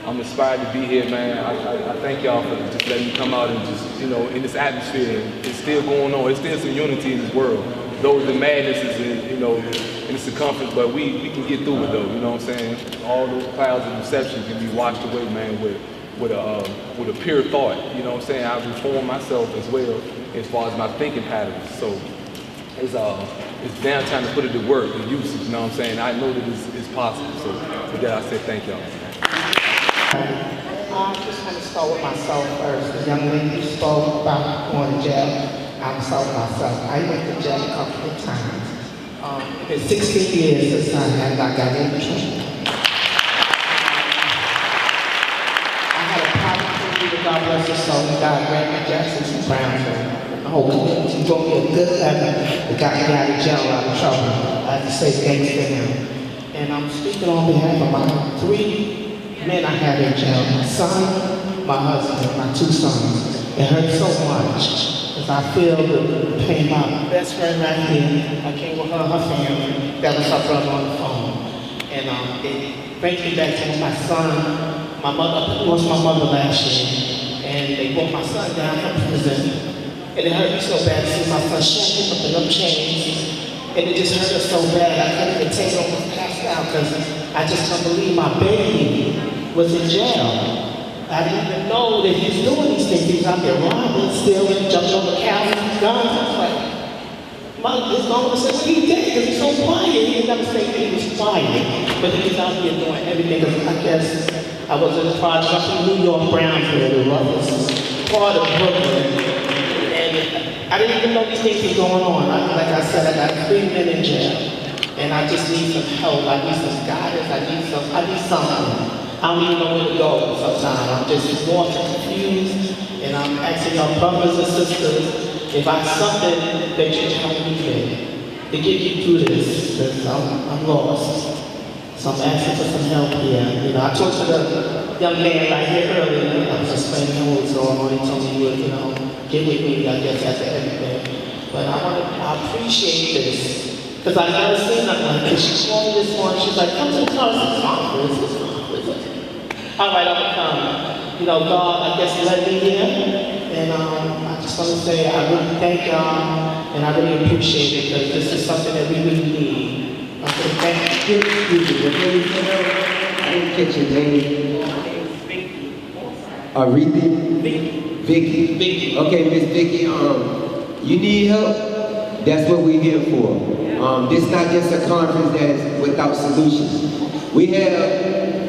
I'm inspired to be here, man. I thank y'all for just letting me come out and just, you know, in this atmosphere, it's still going on. It's still some unity in this world. Though the madness is in, you know, in the circumference, but we can get through it though, you know what I'm saying? All those clouds of deception can be washed away, man, with a pure thought, you know what I'm saying? I've reformed myself as well as far as my thinking patterns. So it's now time to put it to work and use it, you know what I'm saying? I know that it's possible. So with that, I said thank y'all. I just want to start with myself first. The young lady who spoke about going to jail, I'm sorry myself. I went to jail a couple of times. It's been 16 years since I got in trouble. I had a powerful leader, God bless his soul. He died, Grandma Jackson from Brownsville. The whole community wrote me a good letter that got me out of jail, out of trouble. I had to say thanks to him. And I'm speaking on behalf of my 3 men I had in jail. My son, my husband, and my 2 sons. It hurt so much. Because I feel the pain. My best friend right here, I came with her family. That was her brother on the phone. And it brings me back to my son. My mother lost my mother last year. And they brought my son down from prison. And it hurt me so bad to see my son shaking up in them chains. And it just hurt us so bad. I couldn't even take it, almost passed out because I just couldn't believe my baby was in jail. I didn't even know that he's doing these things. He's out there robbing, stealing, jumping over cows and guns. I was like, his mama said, what he did? Because he's so quiet. He didn't ever say that he was quiet. But he was out here doing everything. I guess I was in the project up in New York, Brownsville, the roughest part of Brooklyn. And I didn't even know these things were going on. Like I said, I got 3 men in jail. And I just need some help. I need some guidance. I need something. I don't even know where to go sometimes. I'm just lost and confused. And I'm asking our brothers and sisters if I have something that you can help me with to get you through this. Because I'm lost. So I'm asking for some help here. You know, I talked to the young man right here earlier. I was explaining him what was going on. He told me he would, you know, get with me, I guess, after everything. But I appreciate this. Because I've never seen nothing like this. She called me this morning. She's like, come to the conference. All right, I'm gonna come. You know, God, I guess, led me here. And I just want to say I really thank y'all, and I really appreciate it, because this is something that we really need. I say thank you. I didn't catch your name. Vicky. Vicky. Okay, Miss Vicky, you need help? That's what we're here for. This is not just a conference that is without solutions. We have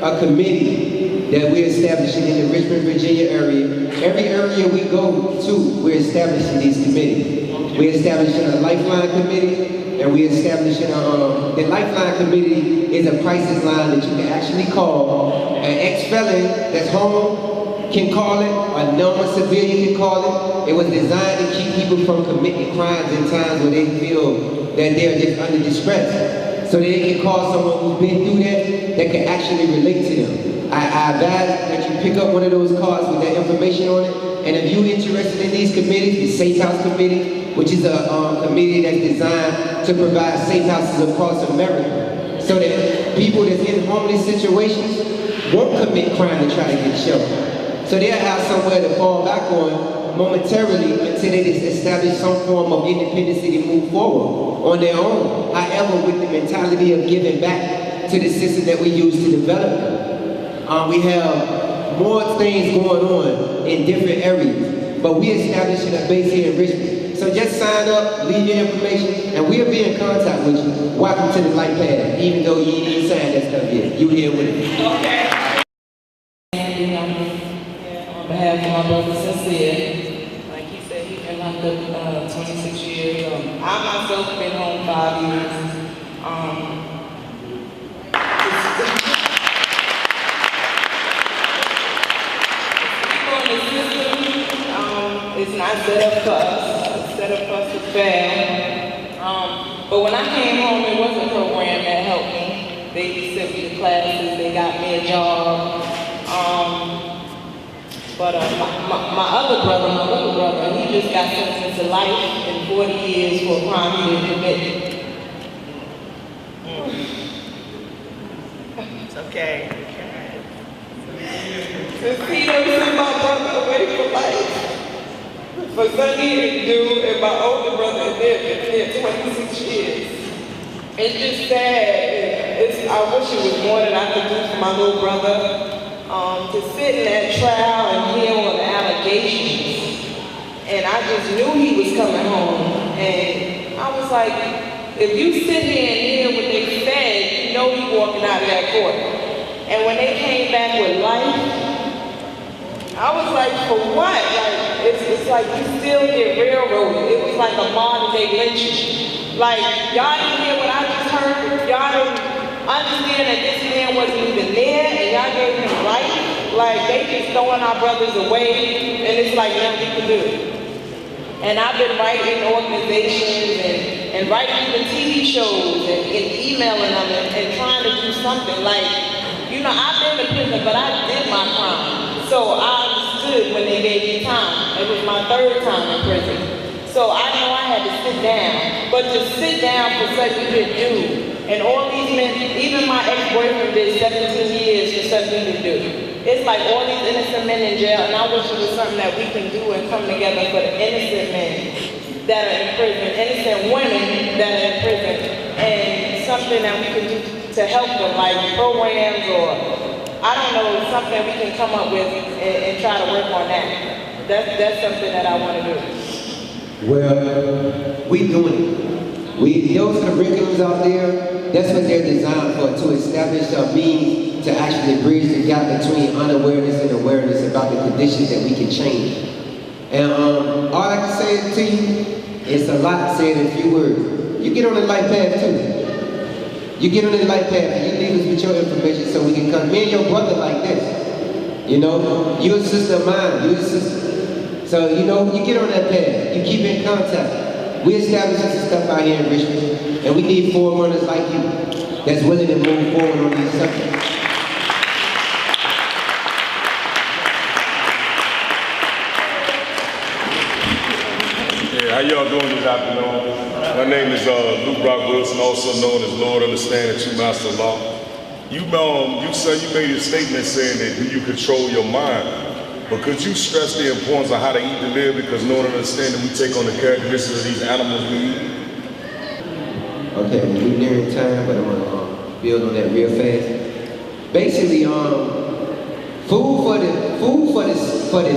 a committee that we're establishing in the Richmond, Virginia area. Every area we go to, we're establishing these committees. We're establishing a Lifeline committee, and we're establishing the Lifeline Committee is a crisis line that you can actually call. An ex-felon that's home can call it, a normal civilian can call it. It was designed to keep people from committing crimes in times where they feel that they're just under distress. So that they can call someone who's been through that can actually relate to them. I advise that you pick up one of those cards with that information on it. And if you're interested in these committees, the Safe House Committee, which is a committee that's designed to provide safe houses across America, so that people that's in homeless situations won't commit crime to try to get shelter. So they'll have somewhere to fall back on momentarily until they establish some form of independency to move forward on their own. However, with the mentality of giving back to the system that we use to develop. We have more things going on in different areas, but we're establishing a base here in Richmond. So just sign up, leave your information, and we'll be in contact with you. Welcome to the Light Path, even though you ain't even signed that stuff yet. You here with it. Okay. On behalf of my brother Sincere, like he said, he's been locked up 26 years. I myself been home 5 years. It's not set up for us. It's set up for us to fail. But when I came home, it was a program that helped me. They sent me to classes. They got me a job. But my other brother, my little brother, he just got sentenced to life and 40 years for a crime he didn't commit. It's okay. To see them send my brother away for life. For something to do, and my older brother is there 26 years. It's just sad. I wish it was more than I could do for my little brother. To sit in that trial and hear all the allegations. And I just knew he was coming home. And I was like, if you sit here and hear what they said, you know he's walking out of that court. And when they came back with life, I was like, for what? Like, it's like you still get railroaded. It was like a modern day lynching. Like, y'all didn't hear what I just heard? Y'all didn't understand that this man wasn't even there and y'all gave him life? Like, they just throwing our brothers away and it's like nothing we can do. And I've been writing organizations and writing even TV shows and emailing them and trying to do something. Like, you know, I've been to prison, but I did my crime. So I understood when they gave me time. It was my 3rd time in prison. So I know I had to sit down. But to sit down for such a good dude, and all these men, even my ex-boyfriend did 17 years for such a good dude. It's like all these innocent men in jail, and I wish it was something that we can do and come together for the innocent men that are in prison, innocent women that are in prison, and something that we can do to help them, like programs or I don't know, something we can come up with and try to work on that. That's something that I want to do. Well, we doing it. Those curriculums out there, that's what they're designed for, to establish a means to actually bridge the gap between unawareness and awareness about the conditions that we can change. And all I can say to you, it's a lot said in a few words. You get on the light path too. You get on the light path and you leave us with your information so we can come. Me and your brother like this. You know, you're a sister of mine, you're a sister. So, you know, you get on that path, you keep in contact. We establishing some stuff out here in Richmond, and we need forerunners like you that's willing to move forward on these subjects. How y'all doing this afternoon? My name is Luke Brock Wilson, also known as Lord Understanding True Master of Law. You made a statement saying that do you control your mind? But could you stress the importance of how to eat to live? Because knowing and understanding we take on the characteristics of these animals we eat. Okay, we're nearing time, but I'm gonna build on that real fast. Basically, food for the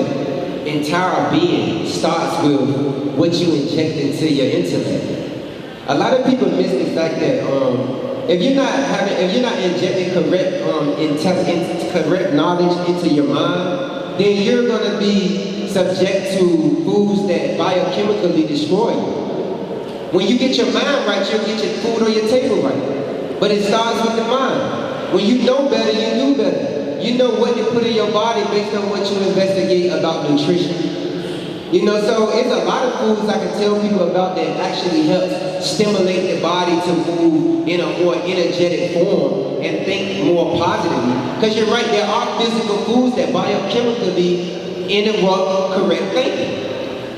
entire being starts with what you inject into your intellect. A lot of people miss the fact that if you're not injecting correct knowledge into your mind, then you're gonna be subject to foods that biochemically destroy you. When you get your mind right, you'll get your food on your table right. But it starts with the mind. When you know better, you do better. You know what to put in your body based on what you investigate about nutrition. You know, so it's a lot of foods I can tell people about that actually helps stimulate the body to move in a more energetic form and think more positively. Because you're right, there are physical foods that biochemically interrupt correct thinking.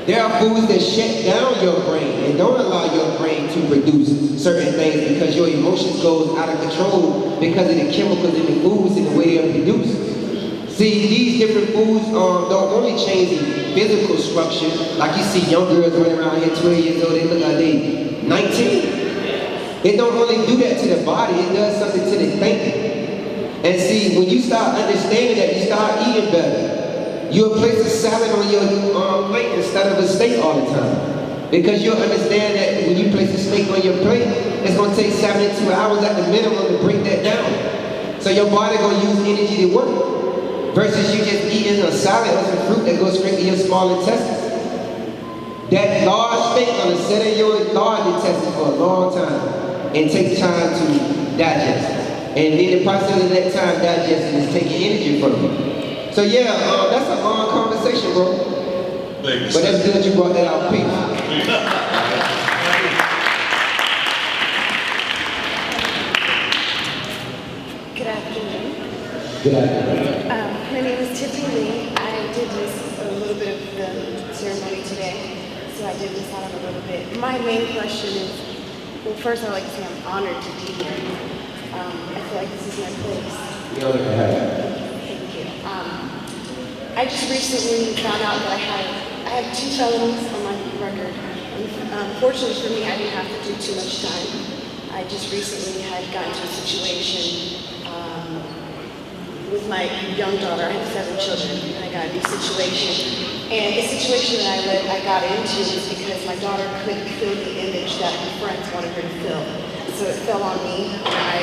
There are foods that shut down your brain and don't allow your brain to produce certain things because your emotions goes out of control because of the chemicals in the foods and the way they're produced. See, these different foods don't only change the physical structure, like you see young girls running around here 12 years old, they look like they 19. It don't only do that to the body, it does something to the thinking. And see, when you start understanding that, you start eating better. You'll place a salad on your plate instead of a steak all the time. Because you'll understand that when you place a steak on your plate, it's going to take 72 hours at the minimum to break that down. So your body going to use energy to work. Versus you just eating a salad or some fruit that goes straight to your small intestines. That large steak going to sit in your large intestines for a long time and take time to digest. And in the process of that time digesting is taking energy from you. So yeah, that's a long conversation, bro. But that's good you brought that out, Pete. Good afternoon. Good afternoon. My name is Tiffany Lee. I did miss a little bit of the ceremony today, so I did miss out on a little bit. My main question is, well, first I'd like to say I'm honored to be here. I feel like this is my place. Thank you. I just recently found out that I have 2 felonies on my record. Fortunately for me, I didn't have to do too much time. I just recently had gotten to a situation with my young daughter. I have 7 children, and I got a new situation. And the situation that I got into was because my daughter couldn't fill the image that her friends wanted her to fill. So it fell on me, and I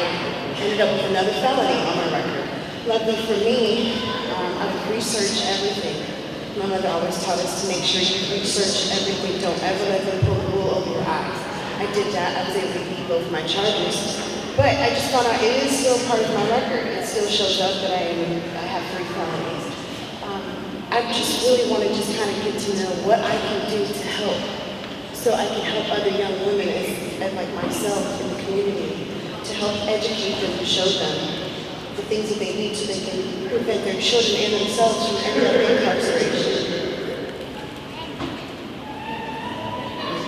ended up with another felony on my record. Luckily for me, I would research everything. My mother always taught us to make sure you research everything. Don't ever let them pull the wool over your eyes. I did that. I was able to beat both my charges. But I just found out it is still part of my record. It still shows up that I have 3 felonies. I just really want to just kind of get to know what I can do to help, so I can help other young women as like myself in the community, to help educate them and show them the things that they need so they can prevent their children and themselves from ending up in incarceration.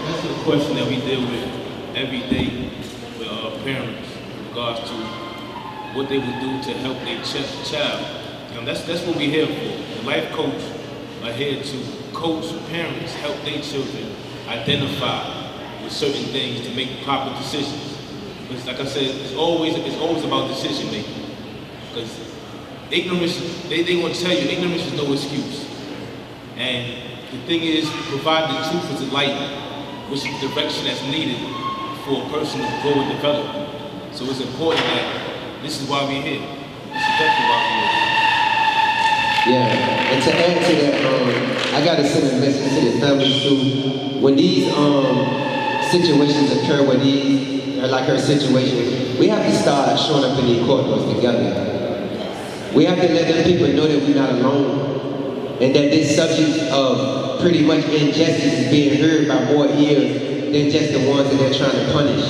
That's a question that we deal with every day with our parents in regards to what they would do to help their child. And that's what we're here for. The life coach are here to coach parents, help their children identify with certain things to make proper decisions. Because like I said, it's always about decision making. Because ignorance, they want to tell you, ignorance is no excuse. And the thing is, provide the truth as a light, which is the direction that's needed for a person to grow and develop. So it's important that this is why we're here. This is definitely why we're here. Yeah, and to add to that, I gotta send a message to the families too. When these situations occur, when these are like her situation, we have to start showing up in the courtrooms together. We have to let them people know that we're not alone, and that this subject of pretty much injustice is being heard by more ears than just the ones that they're trying to punish,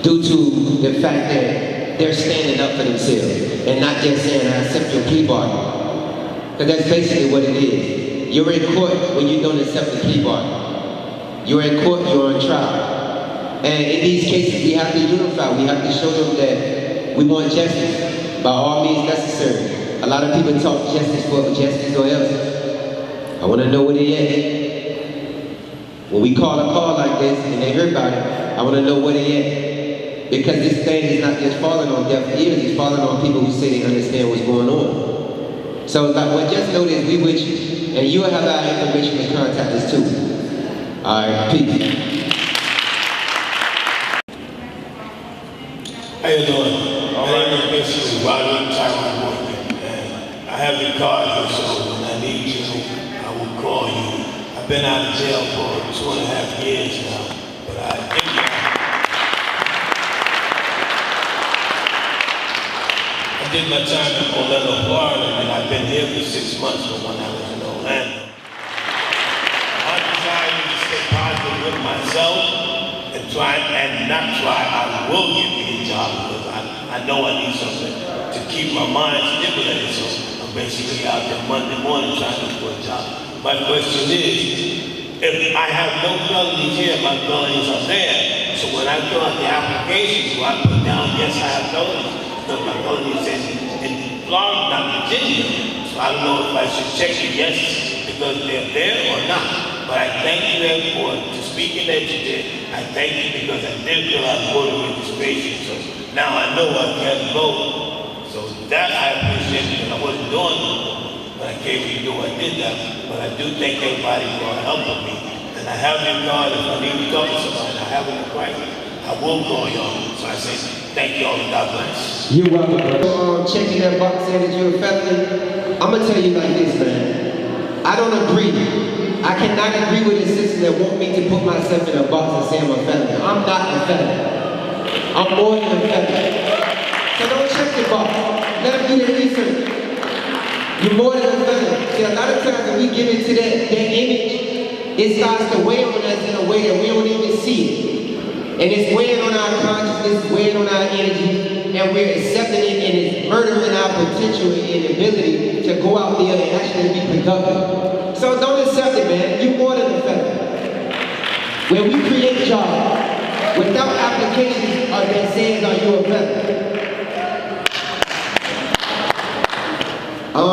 due to the fact that they're standing up for themselves and not just saying, I accept your plea bargain. Because that's basically what it is. You're in court when you don't accept the plea bargain. You're in court, you're on trial. And in these cases, we have to unify. We have to show them that we want justice by all means necessary. A lot of people talk justice for justice or else. I want to know where they at. When we call a call like this and they heard about it, I want to know where they at. Because this thing is not just falling on deaf ears, it's falling on people who say they understand what's going on. So like, well, just know that we with you, and you will have our information to contact us too. All right, peace. How you doing? All right, my name is Roger Tyrone, and I have your card here, so when I need you, I will call you. I've been out of jail for 2.5 years now, but I I did my time in Orlando, Florida, and I've been here for 6 months from when I was in Orlando. My desire is to stay positive with myself and try and not try. I will get me a job because I know I need something to keep my mind stimulated. So I'm basically out there Monday morning trying to look for a job. My question is, if I have no felonies here, my felonies are there. So when I fill out the application, do I put down, yes, I have felonies? Because my felonies in Florida, not Virginia. So I don't know if I should check it, yes, because they're there or not. But I thank you therefore to speaking that you did. I thank you because I did fill out voter registration. So now I know I can vote. So that I appreciate because I wasn't doing it. But I came to do, I did that. But I do thank everybody for helping me. And I have your card. If I need to talk to somebody, I have it in Christ. I will call y'all. So I say, thank y'all and God bless. You're welcome, bro. Checking that box saying that you're a felon. I'm gonna tell you like this, man. I don't agree. I cannot agree with a system that want me to put myself in a box and say I'm a felon. I'm not a felon. I'm more than a felon. So don't check the box. Let them do their research. You're more than a felon. See, a lot of times when we get into that image, it starts to weigh on us in a way that we don't even see it. And it's weighing on our consciousness, it's weighing on our energy, and we're accepting it, and it's murdering our potential and ability to go out there and actually be productive. So don't accept it, man. You're more than a felon. When we create jobs without applications that says, are you a felon?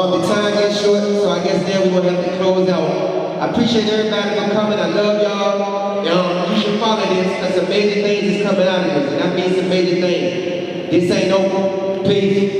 The time gets short, so I guess now we're gonna have to close out. I appreciate everybody for coming. I love y'all. You should follow this because some major things is coming out of this, and I mean some major things. This ain't over. Peace.